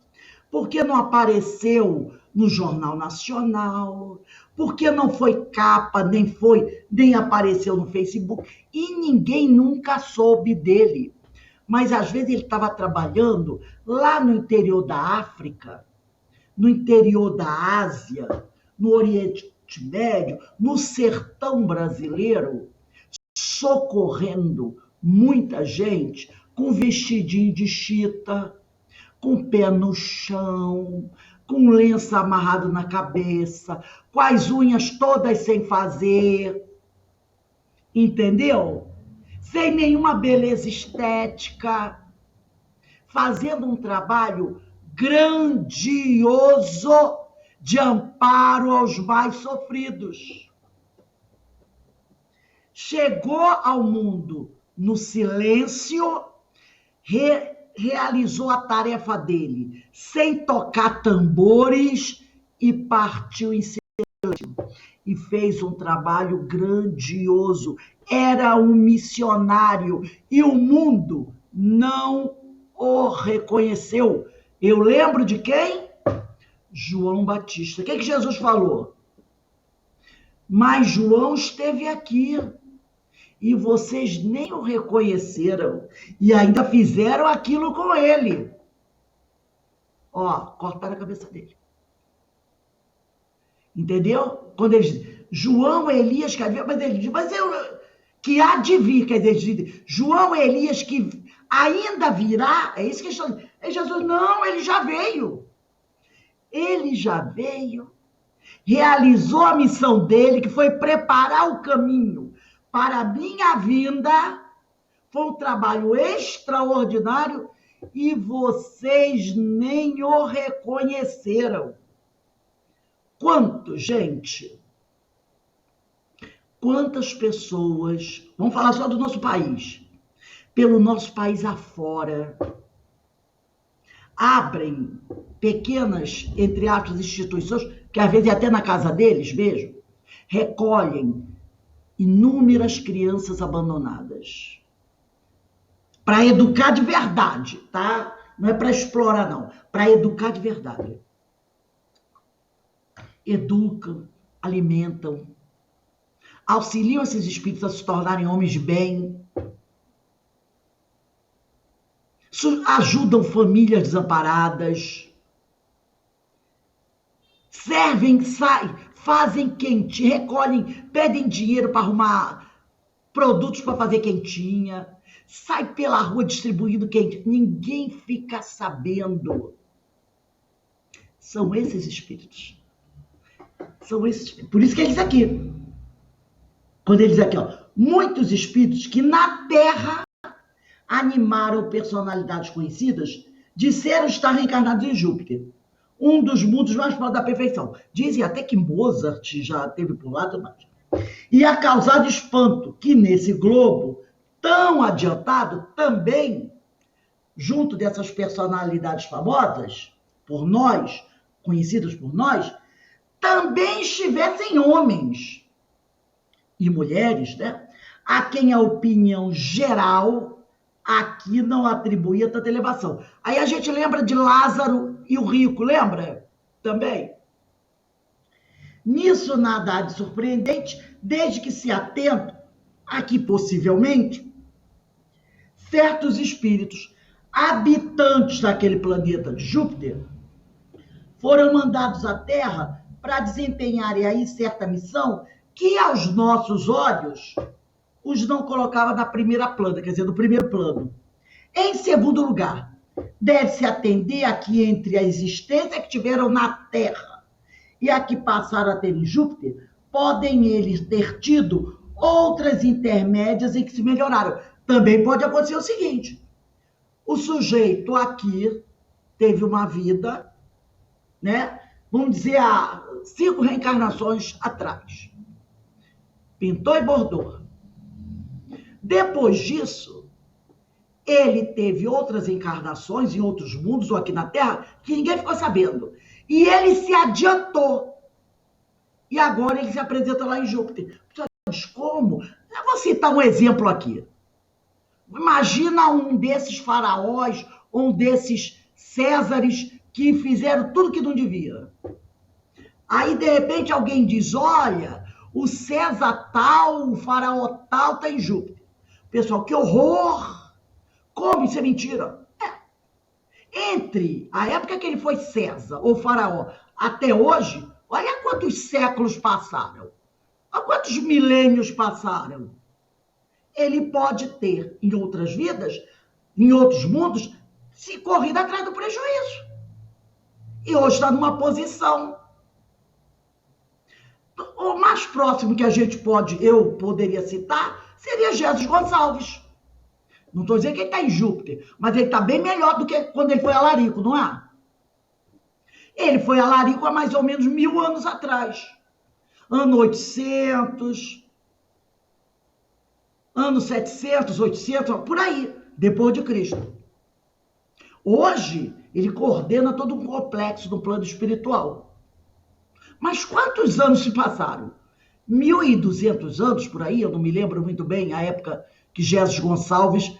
Por que não apareceu no Jornal Nacional? Por que não foi capa, nem apareceu no Facebook? E ninguém nunca soube dele. Mas, às vezes, ele estava trabalhando lá no interior da África, no interior da Ásia, no Oriente Oriente Médio, no sertão brasileiro, socorrendo muita gente com vestidinho de chita, com o pé no chão, com lenço amarrado na cabeça, com as unhas todas sem fazer, entendeu? Sem nenhuma beleza estética, fazendo um trabalho grandioso de amparo aos mais sofridos. Chegou ao mundo no silêncio, realizou a tarefa dele sem tocar tambores e partiu em silêncio. E fez um trabalho grandioso. Era um missionário e o mundo não o reconheceu. Eu lembro de quem? João Batista. O que Jesus falou? Mas João esteve aqui e vocês nem o reconheceram e ainda fizeram aquilo com ele. Ó, cortaram a cabeça dele. Entendeu? Quando eles... João, Elias, mas ele diz, que há de vir, quer dizer, João, Elias, que ainda virá, é isso que eles estão dizendo. E Jesus, não, ele já veio. Ele já veio, realizou a missão dele, que foi preparar o caminho para a minha vinda. Foi um trabalho extraordinário e vocês nem o reconheceram. Quanto, gente? Quantas pessoas, vamos falar só do nosso país, pelo nosso país afora, abrem pequenas, entre aspas, instituições, que às vezes é até na casa deles mesmo, recolhem inúmeras crianças abandonadas. Para educar de verdade, tá? Não é para explorar, não. Para educar de verdade. Educam, alimentam, auxiliam esses espíritos a se tornarem homens de bem, ajudam famílias desamparadas, servem, fazem quentinha, recolhem, pedem dinheiro para arrumar produtos para fazer quentinha, sai pela rua distribuindo quentinha, ninguém fica sabendo. São esses espíritos. São esses espíritos. Por isso que ele diz aqui, quando ele diz aqui, ó, muitos espíritos que na Terra animaram personalidades conhecidas, disseram estar reencarnados em Júpiter, um dos mundos mais próximos da perfeição. Dizem até que Mozart já teve por lá também. E a causado espanto que nesse globo tão adiantado também, junto dessas personalidades famosas, por nós, conhecidas por nós, também estivessem homens e mulheres, né, a quem a opinião geral aqui não atribuía tanta elevação. Aí a gente lembra de Lázaro e o rico, lembra? Também. Nisso nada há de surpreendente, desde que se atento a que possivelmente certos espíritos habitantes daquele planeta de Júpiter foram mandados à Terra para desempenharem aí certa missão que aos nossos olhos os não colocava na primeira plana, quer dizer, no primeiro plano. Em segundo lugar, deve-se atender a que entre a existência que tiveram na Terra e a que passaram a ter em Júpiter, podem eles ter tido outras intermédias em que se melhoraram. Também pode acontecer o seguinte, o sujeito aqui teve uma vida, né? Vamos dizer, há 5 reencarnações atrás. Pintou e bordou. Depois disso, ele teve outras encarnações em outros mundos ou aqui na Terra que ninguém ficou sabendo. E ele se adiantou. E agora ele se apresenta lá em Júpiter. Mas como? Eu vou citar um exemplo aqui. Imagina um desses faraós, um desses Césares que fizeram tudo que não devia. Aí, de repente, alguém diz, olha, o César tal, o faraó tal está em Júpiter. Pessoal, que horror! Como isso é mentira? Entre a época que ele foi César ou faraó até hoje, Olha quantos séculos passaram. Olha quantos milênios passaram. Ele pode ter, em outras vidas, em outros mundos, se corrido atrás do prejuízo. E hoje está numa posição. O mais próximo que a gente eu poderia citar, seria Jesus Gonçalves. Não estou dizendo que ele está em Júpiter, mas ele está bem melhor do que quando ele foi a Larico, não é? Ele foi a Larico há mais ou menos 1000 anos atrás. Ano 800, ano 700, 800, por aí, depois de Cristo. Hoje, ele coordena todo um complexo no plano espiritual. Mas quantos anos se passaram? 1200 anos, por aí, eu não me lembro muito bem, a época que Jesus Gonçalves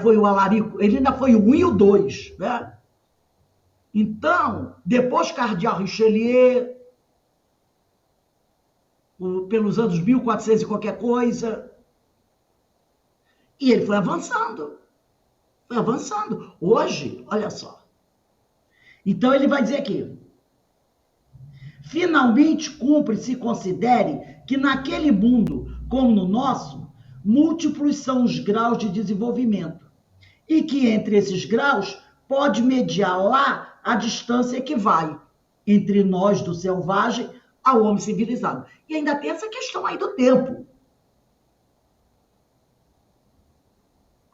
foi o Alarico, ele ainda foi o 1 e o 2, né? Então, depois Cardeal Richelieu, pelos anos 1400 e qualquer coisa, e ele foi avançando. Foi avançando. Hoje, olha só. Então, ele vai dizer aqui, finalmente cumpre se considere que naquele mundo, como no nosso, múltiplos são os graus de desenvolvimento e que entre esses graus pode mediar lá a distância que vai entre nós do selvagem ao homem civilizado. E ainda tem essa questão aí do tempo,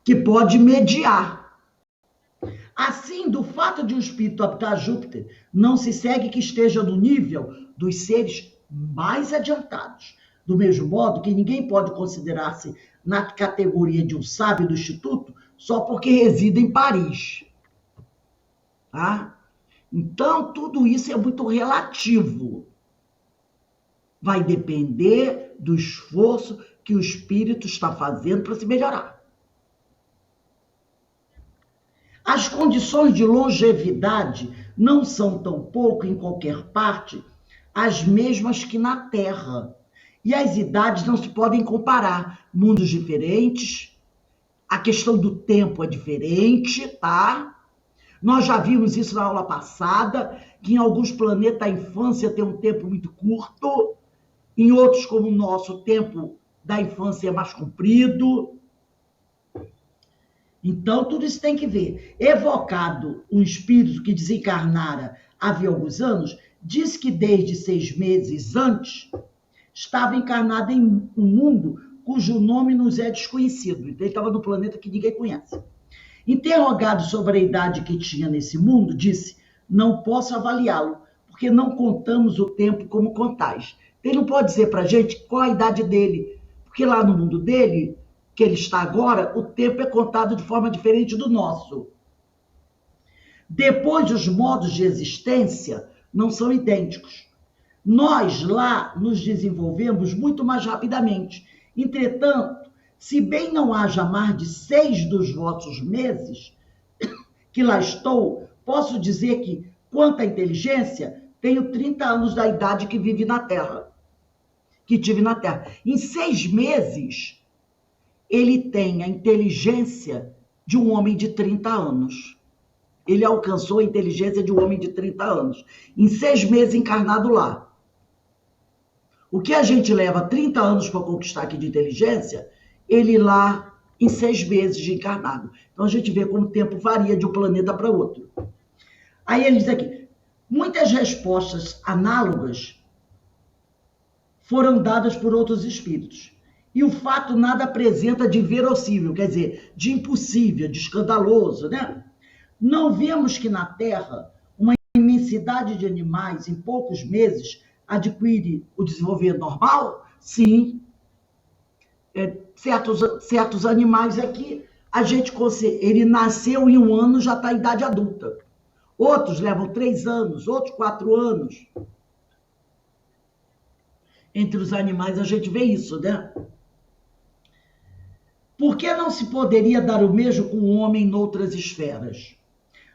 que pode mediar. Assim, do fato de um espírito habitar Júpiter, não se segue que esteja no nível dos seres mais adiantados. Do mesmo modo que ninguém pode considerar-se na categoria de um sábio do Instituto só porque reside em Paris. Tá? Então, tudo isso é muito relativo. Vai depender do esforço que o espírito está fazendo para se melhorar. As condições de longevidade não são tampouco, em qualquer parte, as mesmas que na Terra. E as idades não se podem comparar. Mundos diferentes, a questão do tempo é diferente, tá? Nós já vimos isso na aula passada, que em alguns planetas a infância tem um tempo muito curto, em outros, como o nosso, o tempo da infância é mais comprido. Então, tudo isso tem que ver. Evocado um espírito que desencarnara havia alguns anos, diz que desde 6 meses antes estava encarnado em um mundo cujo nome nos é desconhecido. Então, ele estava no planeta que ninguém conhece. Interrogado sobre a idade que tinha nesse mundo, disse, não posso avaliá-lo, porque não contamos o tempo como contais. Ele não pode dizer para a gente qual a idade dele, porque lá no mundo dele, que ele está agora, o tempo é contado de forma diferente do nosso. Depois, os modos de existência não são idênticos. Nós lá nos desenvolvemos muito mais rapidamente. Entretanto, se bem não haja mais de 6 dos vossos meses que lá estou, posso dizer que, quanto à inteligência, tenho 30 anos da idade que tive na Terra. Em 6 meses, ele tem a inteligência de um homem de 30 anos. Ele alcançou a inteligência de um homem de 30 anos. Em 6 meses encarnado lá. O que a gente leva 30 anos para conquistar aqui de inteligência, ele lá em 6 meses de encarnado. Então a gente vê como o tempo varia de um planeta para outro. Aí ele diz aqui, muitas respostas análogas foram dadas por outros espíritos. E o fato nada apresenta de verossímil, quer dizer, de impossível, de escandaloso, né? Não vemos que na Terra uma imensidade de animais em poucos meses adquire o desenvolvimento normal? Sim. Certos animais aqui, ele nasceu em 1 ano, já está em idade adulta. Outros levam 3 anos, outros 4 anos. Entre os animais a gente vê isso, né? Por que não se poderia dar o mesmo com o homem noutras esferas?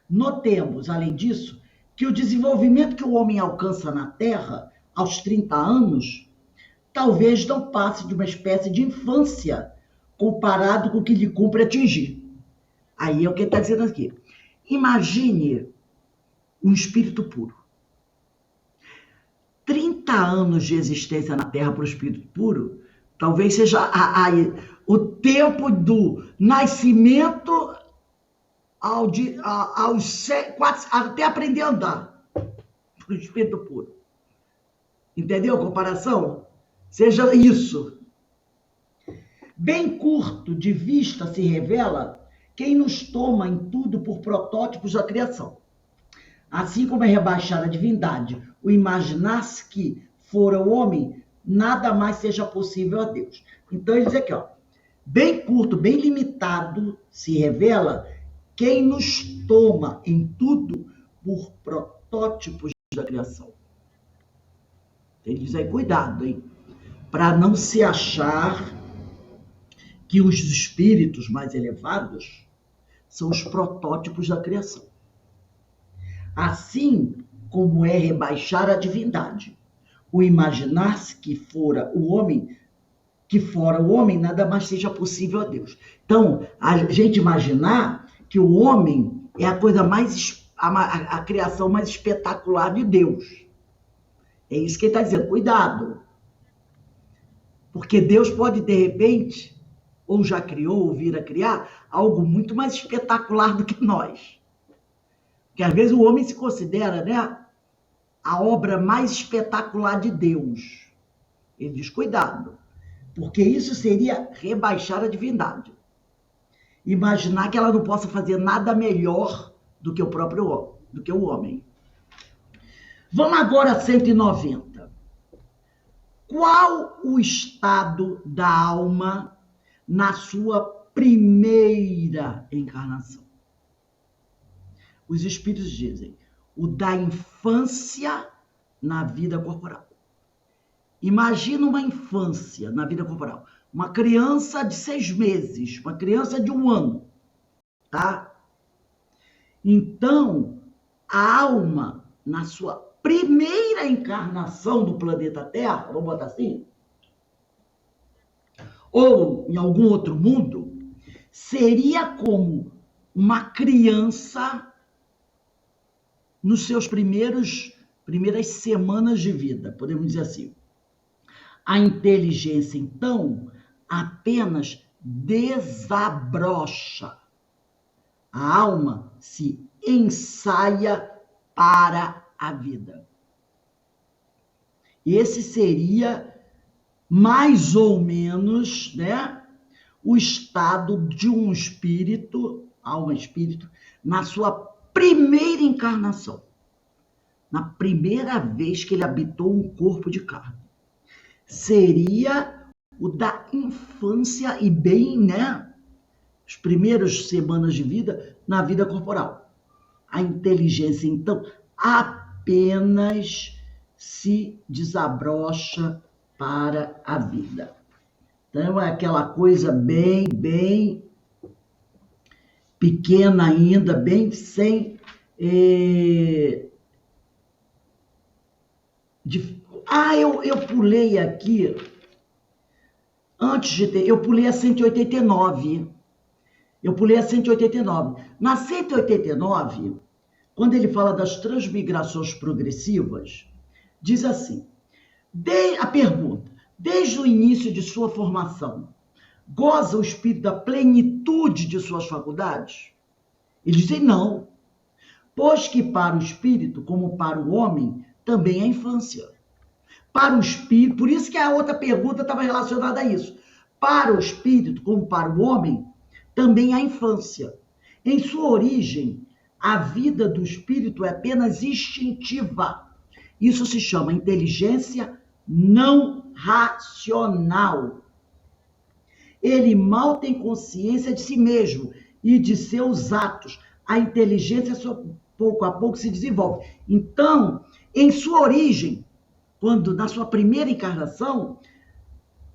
Notemos, além disso, que o desenvolvimento que o homem alcança na Terra, aos 30 anos, talvez não passe de uma espécie de infância comparado com o que lhe cumpre atingir. Aí é o que ele está dizendo aqui. Imagine um espírito puro. 30 anos de existência na Terra para o espírito puro, talvez seja o tempo do nascimento até aprender a andar para o espírito puro. Entendeu a comparação? Seja isso. Bem curto de vista se revela quem nos toma em tudo por protótipos da criação. Assim como é rebaixar a divindade, o imaginar-se que fora o homem, nada mais seja possível a Deus. Então ele diz aqui, ó, bem curto, bem limitado se revela quem nos toma em tudo por protótipos da criação. Ele diz aí, cuidado, hein? Para não se achar que os espíritos mais elevados são os protótipos da criação. Assim como é rebaixar a divindade, o imaginar-se que fora o homem, nada mais seja possível a Deus. Então, a gente imaginar que o homem é a coisa a criação mais espetacular de Deus. É isso que ele está dizendo, cuidado. Porque Deus pode, de repente, ou já criou, ou vir a criar, algo muito mais espetacular do que nós. Porque às vezes o homem se considera, né, a obra mais espetacular de Deus. Ele diz, cuidado, porque isso seria rebaixar a divindade. Imaginar que ela não possa fazer nada melhor do que o homem. Vamos agora a 190. Qual o estado da alma na sua primeira encarnação? Os espíritos dizem, o da infância na vida corporal. Imagina uma infância na vida corporal. Uma criança de 6 meses, uma criança de 1 ano, tá? Então, a alma, na sua primeira encarnação do planeta Terra, vamos botar assim, ou em algum outro mundo, seria como uma criança nos seus primeiras semanas de vida, podemos dizer assim. A inteligência, então, apenas desabrocha. A alma se ensaia para a vida. Esse seria mais ou menos, né, o estado de um espírito, alma-espírito, na sua primeira encarnação, na primeira vez que ele habitou um corpo de carne. Seria o da infância e bem, né, as primeiras semanas de vida na vida corporal. A inteligência, então, apenas se desabrocha para a vida. Então, é aquela coisa bem pequena ainda, bem sem... Eu pulei aqui, antes de ter... Eu pulei a 189. Na 189, quando ele fala das transmigrações progressivas, diz assim, a pergunta, desde o início de sua formação, goza o espírito da plenitude de suas faculdades? Eles dizem não, pois que para o espírito, como para o homem, também é infância. Para o espírito, por isso que a outra pergunta estava relacionada a isso. Para o espírito, como para o homem, também há infância. Em sua origem, a vida do espírito é apenas instintiva. Isso se chama inteligência não racional. Ele mal tem consciência de si mesmo e de seus atos. A inteligência só pouco a pouco se desenvolve. Então, em sua origem, quando na sua primeira encarnação,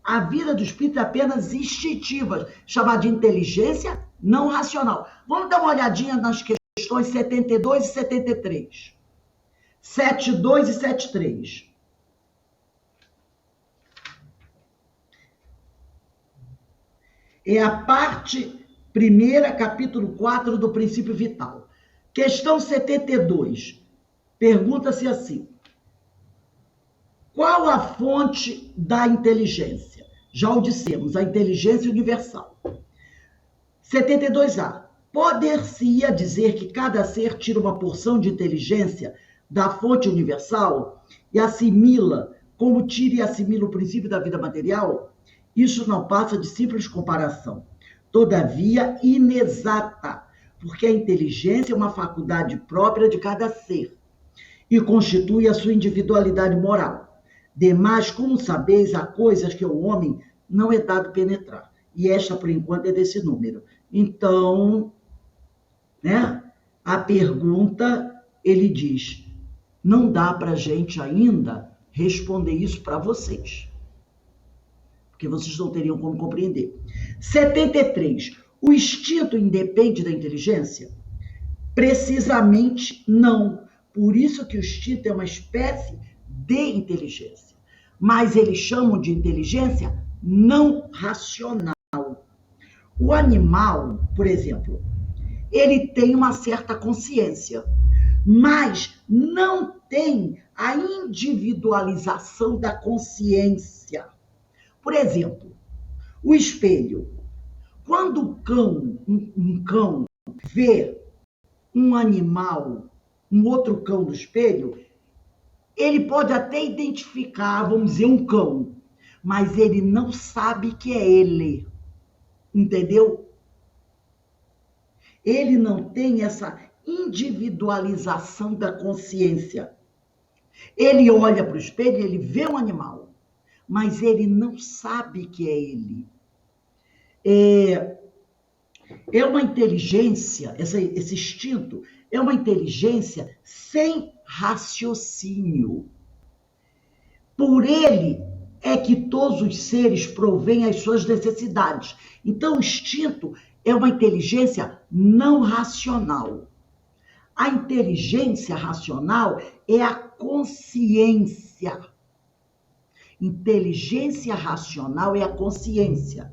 a vida do espírito é apenas instintiva, chamada de inteligência não racional. Vamos dar uma olhadinha nas questões 72 e 73. 72 e 73. É a parte primeira, capítulo 4 do Princípio Vital. Questão 72. Pergunta-se assim. Qual a fonte da inteligência? Já o dissemos, a inteligência universal. 72A. Poder-se-ia dizer que cada ser tira uma porção de inteligência da fonte universal e assimila, como tira e assimila o princípio da vida material? Isso não passa de simples comparação, todavia inexata, porque a inteligência é uma faculdade própria de cada ser e constitui a sua individualidade moral. Demais, como sabeis, há coisas que ao homem não é dado penetrar. E esta, por enquanto, é desse número. Então, né, a pergunta, ele diz, não dá para a gente ainda responder isso para vocês, porque vocês não teriam como compreender. 73. O instinto independe da inteligência? Precisamente não. Por isso que o instinto é uma espécie de inteligência. Mas eles chamam de inteligência não racional. O animal, por exemplo, ele tem uma certa consciência, mas não tem a individualização da consciência. Por exemplo, o espelho. Quando o cão, um cão vê um animal, um outro cão no espelho, ele pode até identificar, vamos dizer, um cão, mas ele não sabe que é ele, entendeu? Ele não tem essa individualização da consciência. Ele olha para o espelho, ele vê um animal, mas ele não sabe que é ele. É uma inteligência, esse instinto, é uma inteligência sem raciocínio. Por ele é que todos os seres provêm as suas necessidades. Então, o instinto é uma inteligência não racional. A inteligência racional é a consciência. Inteligência racional é a consciência.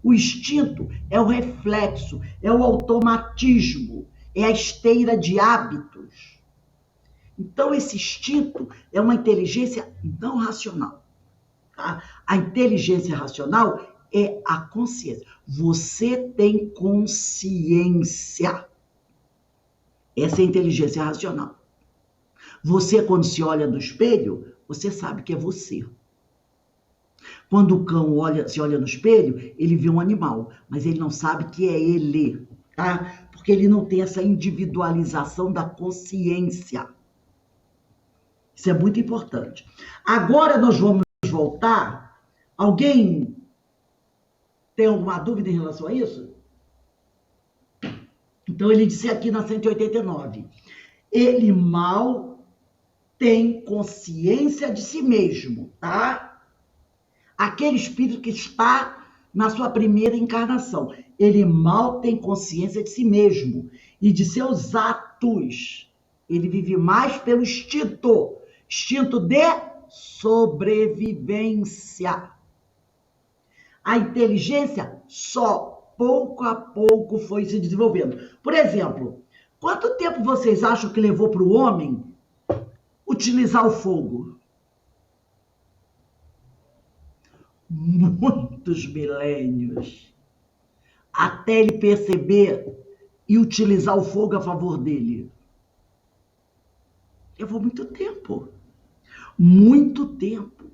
O instinto é o reflexo, é o automatismo, é a esteira de hábitos. Então, esse instinto é uma inteligência não racional. Tá? A inteligência racional é a consciência. Você tem consciência. Essa é a inteligência racional. Você, quando se olha no espelho, você sabe que é você. Quando o cão se olha no espelho, ele vê um animal, mas ele não sabe que é ele, tá? Porque ele não tem essa individualização da consciência. Isso é muito importante. Agora nós vamos voltar. Alguém tem alguma dúvida em relação a isso? Então ele disse aqui na 189, ele mal tem consciência de si mesmo, tá? Aquele espírito que está na sua primeira encarnação, ele mal tem consciência de si mesmo e de seus atos. Ele vive mais pelo instinto de sobrevivência. A inteligência só pouco a pouco foi se desenvolvendo. Por exemplo, quanto tempo vocês acham que levou para o homem utilizar o fogo? Muitos milênios, até ele perceber e utilizar o fogo a favor dele. Levou muito tempo. Muito tempo.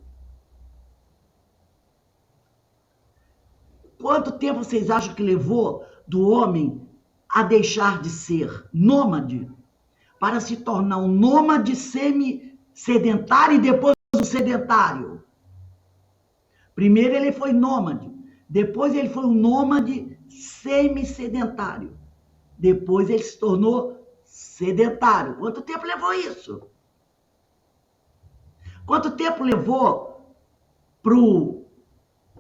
Quanto tempo vocês acham que levou do homem a deixar de ser nômade para se tornar um nômade semi-sedentário e depois um sedentário? Primeiro ele foi nômade, depois ele foi um nômade semi-sedentário, depois ele se tornou sedentário. Quanto tempo levou isso? Quanto tempo levou para o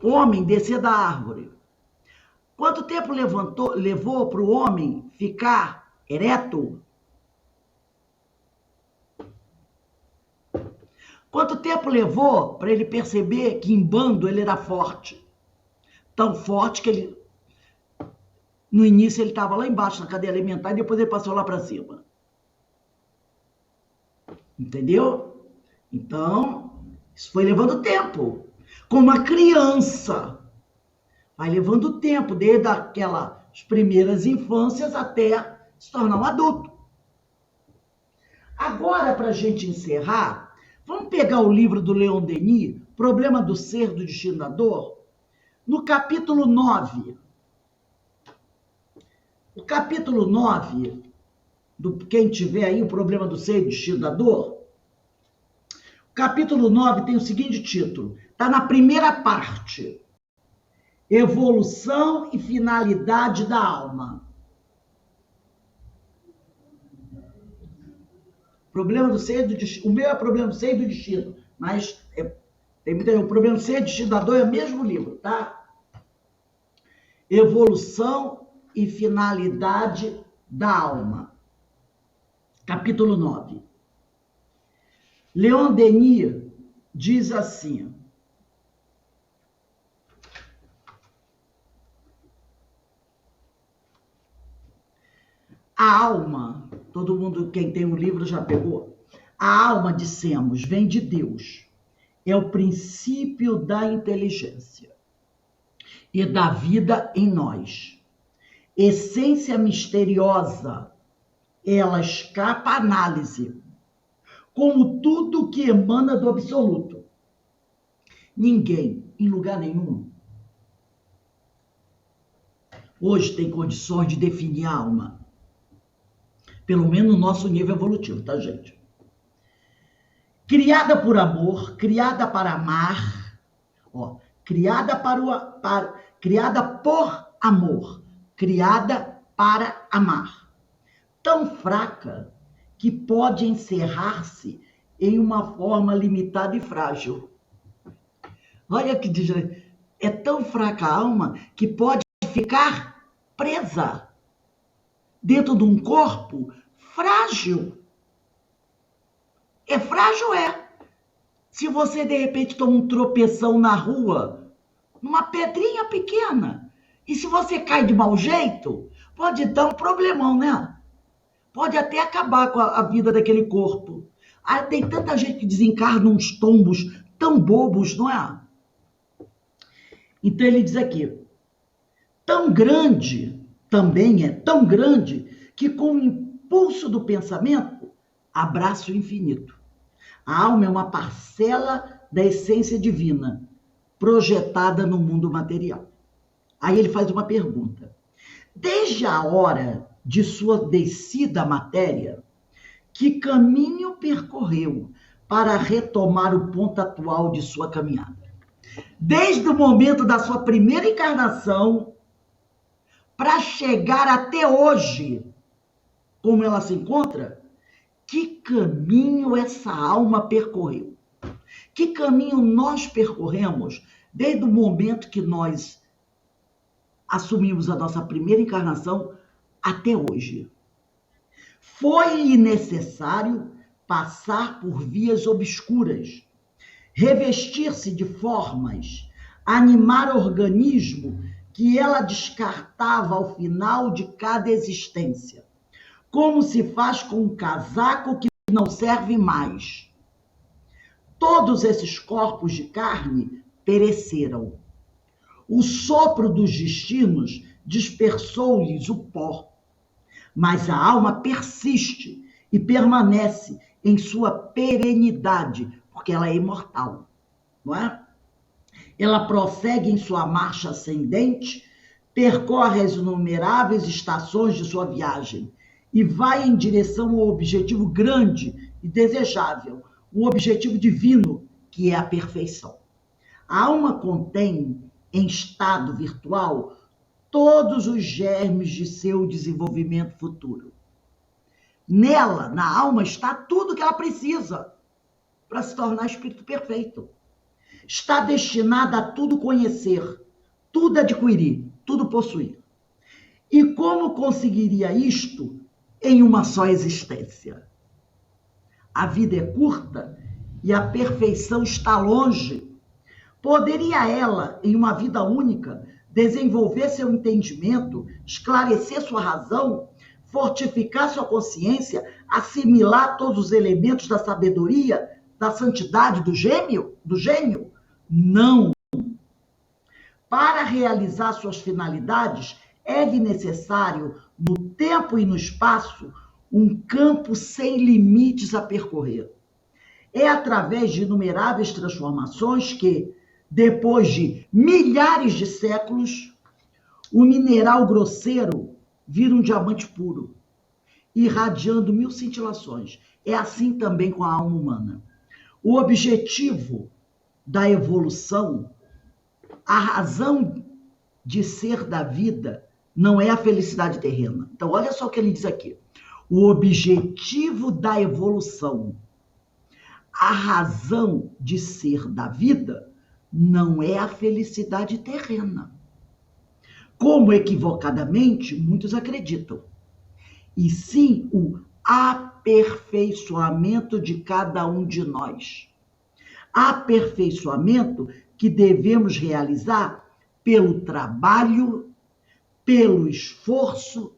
homem descer da árvore? Quanto tempo levou para o homem ficar ereto? Quanto tempo levou para ele perceber que em bando ele era forte? Tão forte que ele, no início ele estava lá embaixo na cadeia alimentar e depois ele passou lá para cima. Entendeu? Então, Isso foi levando tempo. Como a criança. Vai levando tempo, desde aquelas primeiras infâncias até se tornar um adulto. Agora, para a gente encerrar, vamos pegar o livro do Leon Denis, Problema do Ser, do Destino da Dor, no capítulo 9. O capítulo 9, quem tiver aí o Problema do Ser e do Destino da Dor, o capítulo 9 tem o seguinte título, está na primeira parte, Evolução e Finalidade da Alma. Problema do Ser e do Destino. O meu é Problema do Ser e do Destino, mas o Problema do Ser e do Destino da Dor é o mesmo livro, tá? Evolução e Finalidade da Alma. Capítulo 9. Leon Denis diz assim: a alma, todo mundo, quem tem o livro já pegou. A alma, dissemos, vem de Deus. É o princípio da inteligência e da vida em nós. Essência misteriosa, ela escapa à análise, como tudo que emana do absoluto. Ninguém, em lugar nenhum, hoje tem condições de definir a alma. Pelo menos no nosso nível evolutivo, tá, gente? Criada por amor, criada para amar, criada por amor, criada para amar. Tão fraca que pode encerrar-se em uma forma limitada e frágil. Olha que diz, é tão fraca a alma que pode ficar presa dentro de um corpo frágil. É frágil, é. Se você, de repente, toma um tropeção na rua, numa pedrinha pequena, e se você cai de mau jeito, pode dar um problemão, né? Pode até acabar com a vida daquele corpo. Tem tanta gente que desencarna uns tombos tão bobos, não é? Então ele diz aqui, tão grande, também é tão grande, que com o impulso do pensamento, abraça o infinito. A alma é uma parcela da essência divina, projetada no mundo material. Aí ele faz uma pergunta. Desde a hora de sua descida à matéria, que caminho percorreu para retomar o ponto atual de sua caminhada? Desde o momento da sua primeira encarnação, para chegar até hoje, como ela se encontra, que caminho essa alma percorreu? Que caminho nós percorremos desde o momento que nós assumimos a nossa primeira encarnação até hoje? Foi necessário passar por vias obscuras, revestir-se de formas, animar organismo que ela descartava ao final de cada existência, como se faz com um casaco que não serve mais. Todos esses corpos de carne pereceram. O sopro dos destinos dispersou-lhes o pó, mas a alma persiste e permanece em sua perenidade, porque ela é imortal, não é? Ela prossegue em sua marcha ascendente, percorre as inumeráveis estações de sua viagem e vai em direção ao objetivo grande e desejável, um objetivo divino, que é a perfeição. A alma contém, em estado virtual, todos os germes de seu desenvolvimento futuro. Nela, na alma, está tudo que ela precisa para se tornar espírito perfeito. Está destinada a tudo conhecer, tudo adquirir, tudo possuir. E como conseguiria isto em uma só existência? A vida é curta e a perfeição está longe. Poderia ela, em uma vida única, desenvolver seu entendimento, esclarecer sua razão, fortificar sua consciência, assimilar todos os elementos da sabedoria, da santidade do gênio? Não. Para realizar suas finalidades, é-lhe necessário, no tempo e no espaço, um campo sem limites a percorrer. É através de inumeráveis transformações que, depois de milhares de séculos, o mineral grosseiro vira um diamante puro, irradiando 1000 cintilações. É assim também com a alma humana. O objetivo da evolução, a razão de ser da vida, não é a felicidade terrena. Então, olha só o que ele diz aqui. O objetivo da evolução, a razão de ser da vida, não é a felicidade terrena, como equivocadamente muitos acreditam, e sim o aperfeiçoamento de cada um de nós. Aperfeiçoamento que devemos realizar pelo trabalho, pelo esforço,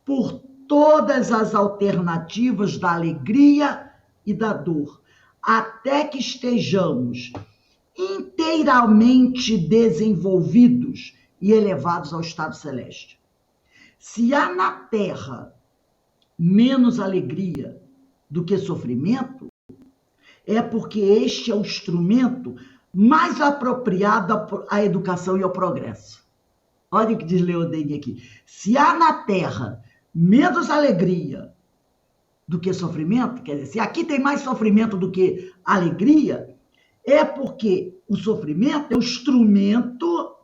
por todas as alternativas da alegria e da dor, até que estejamos inteiramente desenvolvidos e elevados ao estado celeste. Se há na Terra menos alegria do que sofrimento, é porque este é o instrumento mais apropriado à educação e ao progresso. Olha o que diz Leon Denis aqui. Se há na Terra menos alegria do que sofrimento, quer dizer, se aqui tem mais sofrimento do que alegria, é porque o sofrimento é o instrumento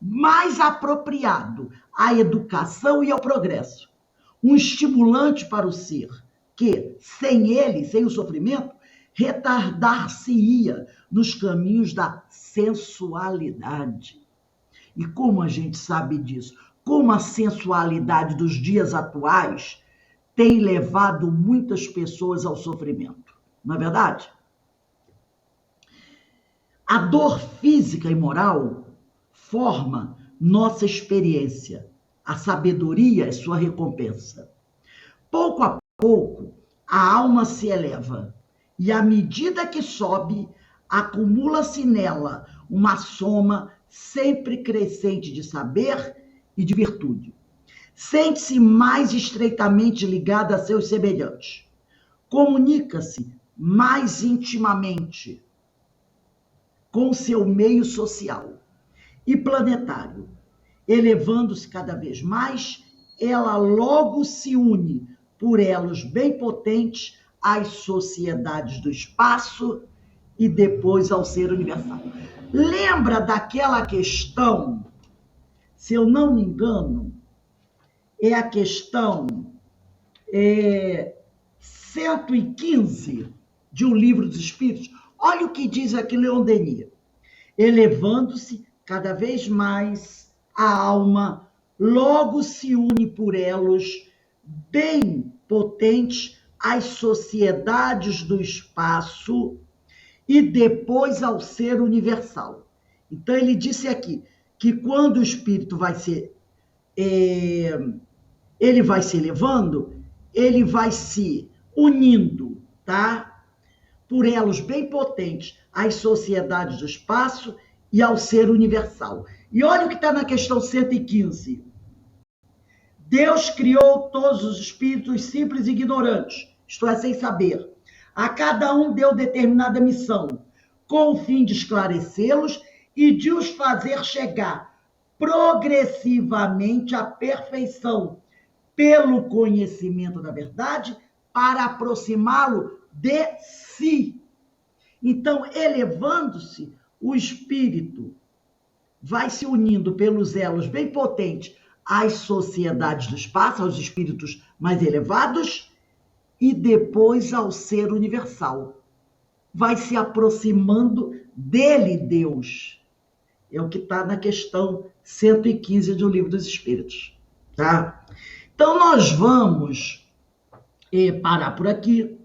mais apropriado à educação e ao progresso. Um estimulante para o ser que, sem ele, sem o sofrimento, retardar-se-ia nos caminhos da sensualidade. E como a gente sabe disso? Como a sensualidade dos dias atuais tem levado muitas pessoas ao sofrimento. Não é verdade? A dor física e moral forma nossa experiência. A sabedoria é sua recompensa. Pouco a pouco, a alma se eleva e, à medida que sobe, acumula-se nela uma soma sempre crescente de saber e de virtude. Sente-se mais estreitamente ligada a seus semelhantes. Comunica-se mais intimamente com seu meio social e planetário. Elevando-se cada vez mais, ela logo se une por elos bem potentes às sociedades do espaço e depois ao ser universal. Lembra daquela questão, se eu não me engano, é a questão 115 de O Livro dos Espíritos? Olha o que diz aqui Leon Denis. Elevando-se cada vez mais, a alma logo se une por elos bem potentes às sociedades do espaço e depois ao ser universal. Então, ele disse aqui que quando o espírito vai se elevando, ele vai se unindo, tá? Por elos bem potentes às sociedades do espaço e ao ser universal. E olha o que está na questão 115. Deus criou todos os espíritos simples e ignorantes, isto é, sem saber. A cada um deu determinada missão, com o fim de esclarecê-los e de os fazer chegar progressivamente à perfeição, pelo conhecimento da verdade, para aproximá-lo de si. Então, elevando-se, o espírito vai se unindo pelos elos bem potentes às sociedades do espaço, aos espíritos mais elevados, e depois ao ser universal. Vai se aproximando dele, Deus. É o que está na questão 115 do Livro dos Espíritos. Tá? Então, nós vamos parar por aqui,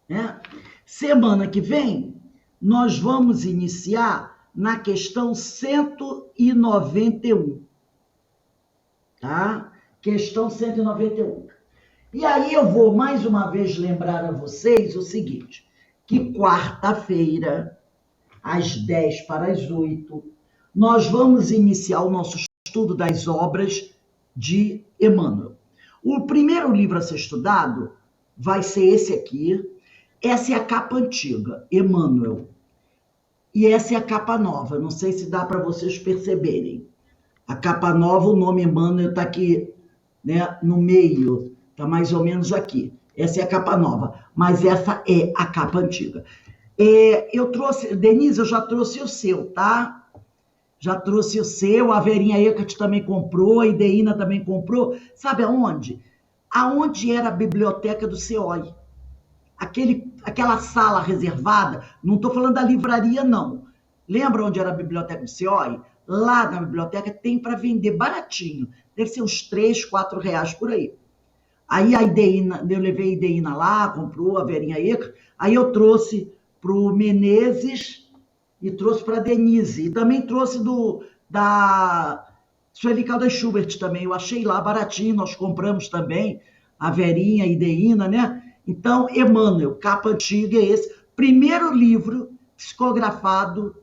né? Semana que vem, nós vamos iniciar na questão 191. Tá? Questão 191. E aí eu vou mais uma vez lembrar a vocês o seguinte, que quarta-feira, às 7:50, nós vamos iniciar o nosso estudo das obras de Emmanuel. O primeiro livro a ser estudado vai ser esse aqui. Essa é a capa antiga, Emmanuel. E essa é a capa nova. Não sei se dá para vocês perceberem. A capa nova, o nome Emmanuel está aqui, né, no meio. Está mais ou menos aqui. Essa é a capa nova. Mas essa é a capa antiga. Eu trouxe, Denise, eu já trouxe o seu, tá? Já trouxe o seu, a Verinha Eckert também comprou, a Ideína também comprou. Sabe aonde? Aonde era a biblioteca do CEOI. Aquela sala reservada, não estou falando da livraria, não. Lembra onde era a biblioteca do CEOI? Lá na biblioteca tem para vender baratinho. Deve ser uns 3, 4 reais por aí. Aí a Ideína, eu levei a Ideína lá, comprou a Verinha Eckert. Aí eu trouxe para o Menezes e trouxe para a Denise. E também trouxe da Sueli Caldas Schubert também. Eu achei lá baratinho, nós compramos também a Verinha, a Ideína, né? Então, Emmanuel, capa antiga, é esse. Primeiro livro psicografado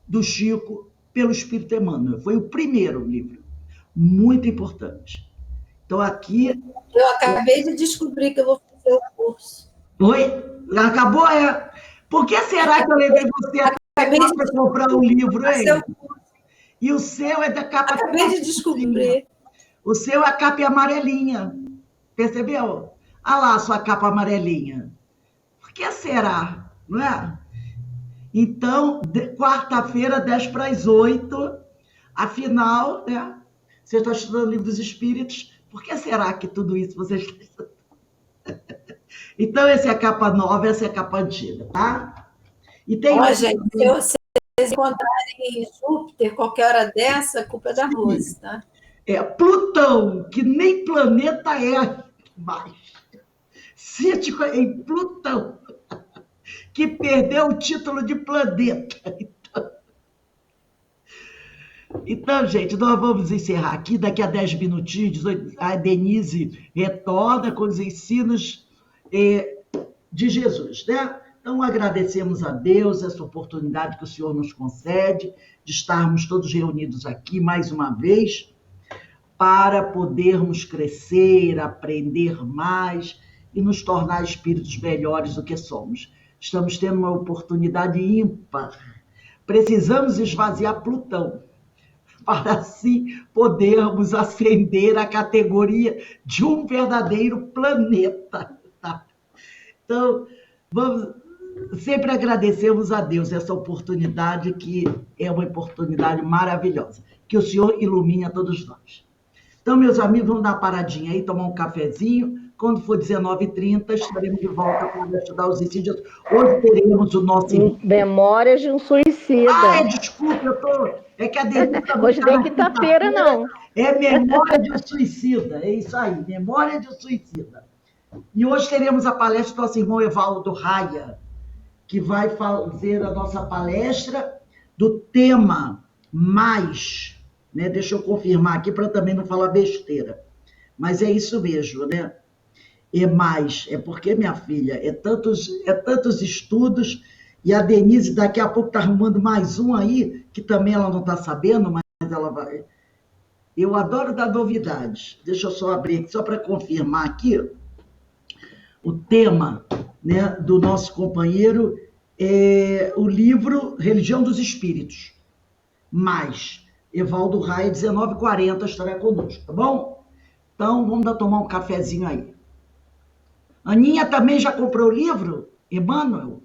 do Chico pelo Espírito Emmanuel. Foi o primeiro livro. Muito importante. Então, aqui... Eu acabei de descobrir que eu vou fazer o curso. Oi? Acabou? Por que será que eu levei você até para comprar o livro, hein? E o seu é da capa... Acabei de descobrir. O seu é a capa amarelinha. Percebeu? Olha lá a sua capa amarelinha. Por que será? Não é? Então, quarta-feira, 7:50, afinal, né? Você está estudando o Livro dos Espíritos. Por que será que tudo isso você está estudando? Então, essa é a capa nova, essa é a capa antiga, tá? E tem gente, se vocês encontrarem em Júpiter, qualquer hora dessa, a culpa é da Rose, tá? Plutão, que nem planeta é mais. Cítico em Plutão, que perdeu o título de planeta. Então, gente, nós vamos encerrar aqui. Daqui a 10 minutinhos, a Denise retorna com os ensinos de Jesus, né? Então, agradecemos a Deus essa oportunidade que o Senhor nos concede de estarmos todos reunidos aqui mais uma vez para podermos crescer, aprender mais e nos tornar espíritos melhores do que somos. Estamos tendo uma oportunidade ímpar. Precisamos esvaziar Plutão para assim podermos ascender à categoria de um verdadeiro planeta. Tá? Então, sempre agradecemos a Deus essa oportunidade, que é uma oportunidade maravilhosa. Que o Senhor ilumine a todos nós. Então, meus amigos, vamos dar uma paradinha aí, tomar um cafezinho. Quando for 19h30, estaremos de volta para estudar os incídios. Hoje teremos o nosso... Memórias de um Suicida. Desculpa, é que a Denise... Hoje nem quinta-feira, não. É Memória de um Suicida, é isso aí, Memória de um Suicida. E hoje teremos a palestra do nosso irmão Evaldo Raia, que vai fazer a nossa palestra do tema mais, né? Deixa eu confirmar aqui para também não falar besteira. Mas é isso mesmo, né? É porque, minha filha, é tantos estudos, e a Denise daqui a pouco está arrumando mais um aí, que também ela não está sabendo, mas ela vai... Eu adoro dar novidades. Deixa eu só abrir aqui, só para confirmar aqui. O tema, né, do nosso companheiro é o livro Religião dos Espíritos. Mais Evaldo Raia, 19h40, estará conosco, tá bom? Então, vamos tomar um cafezinho aí. Aninha também já comprou o livro? Emmanuel?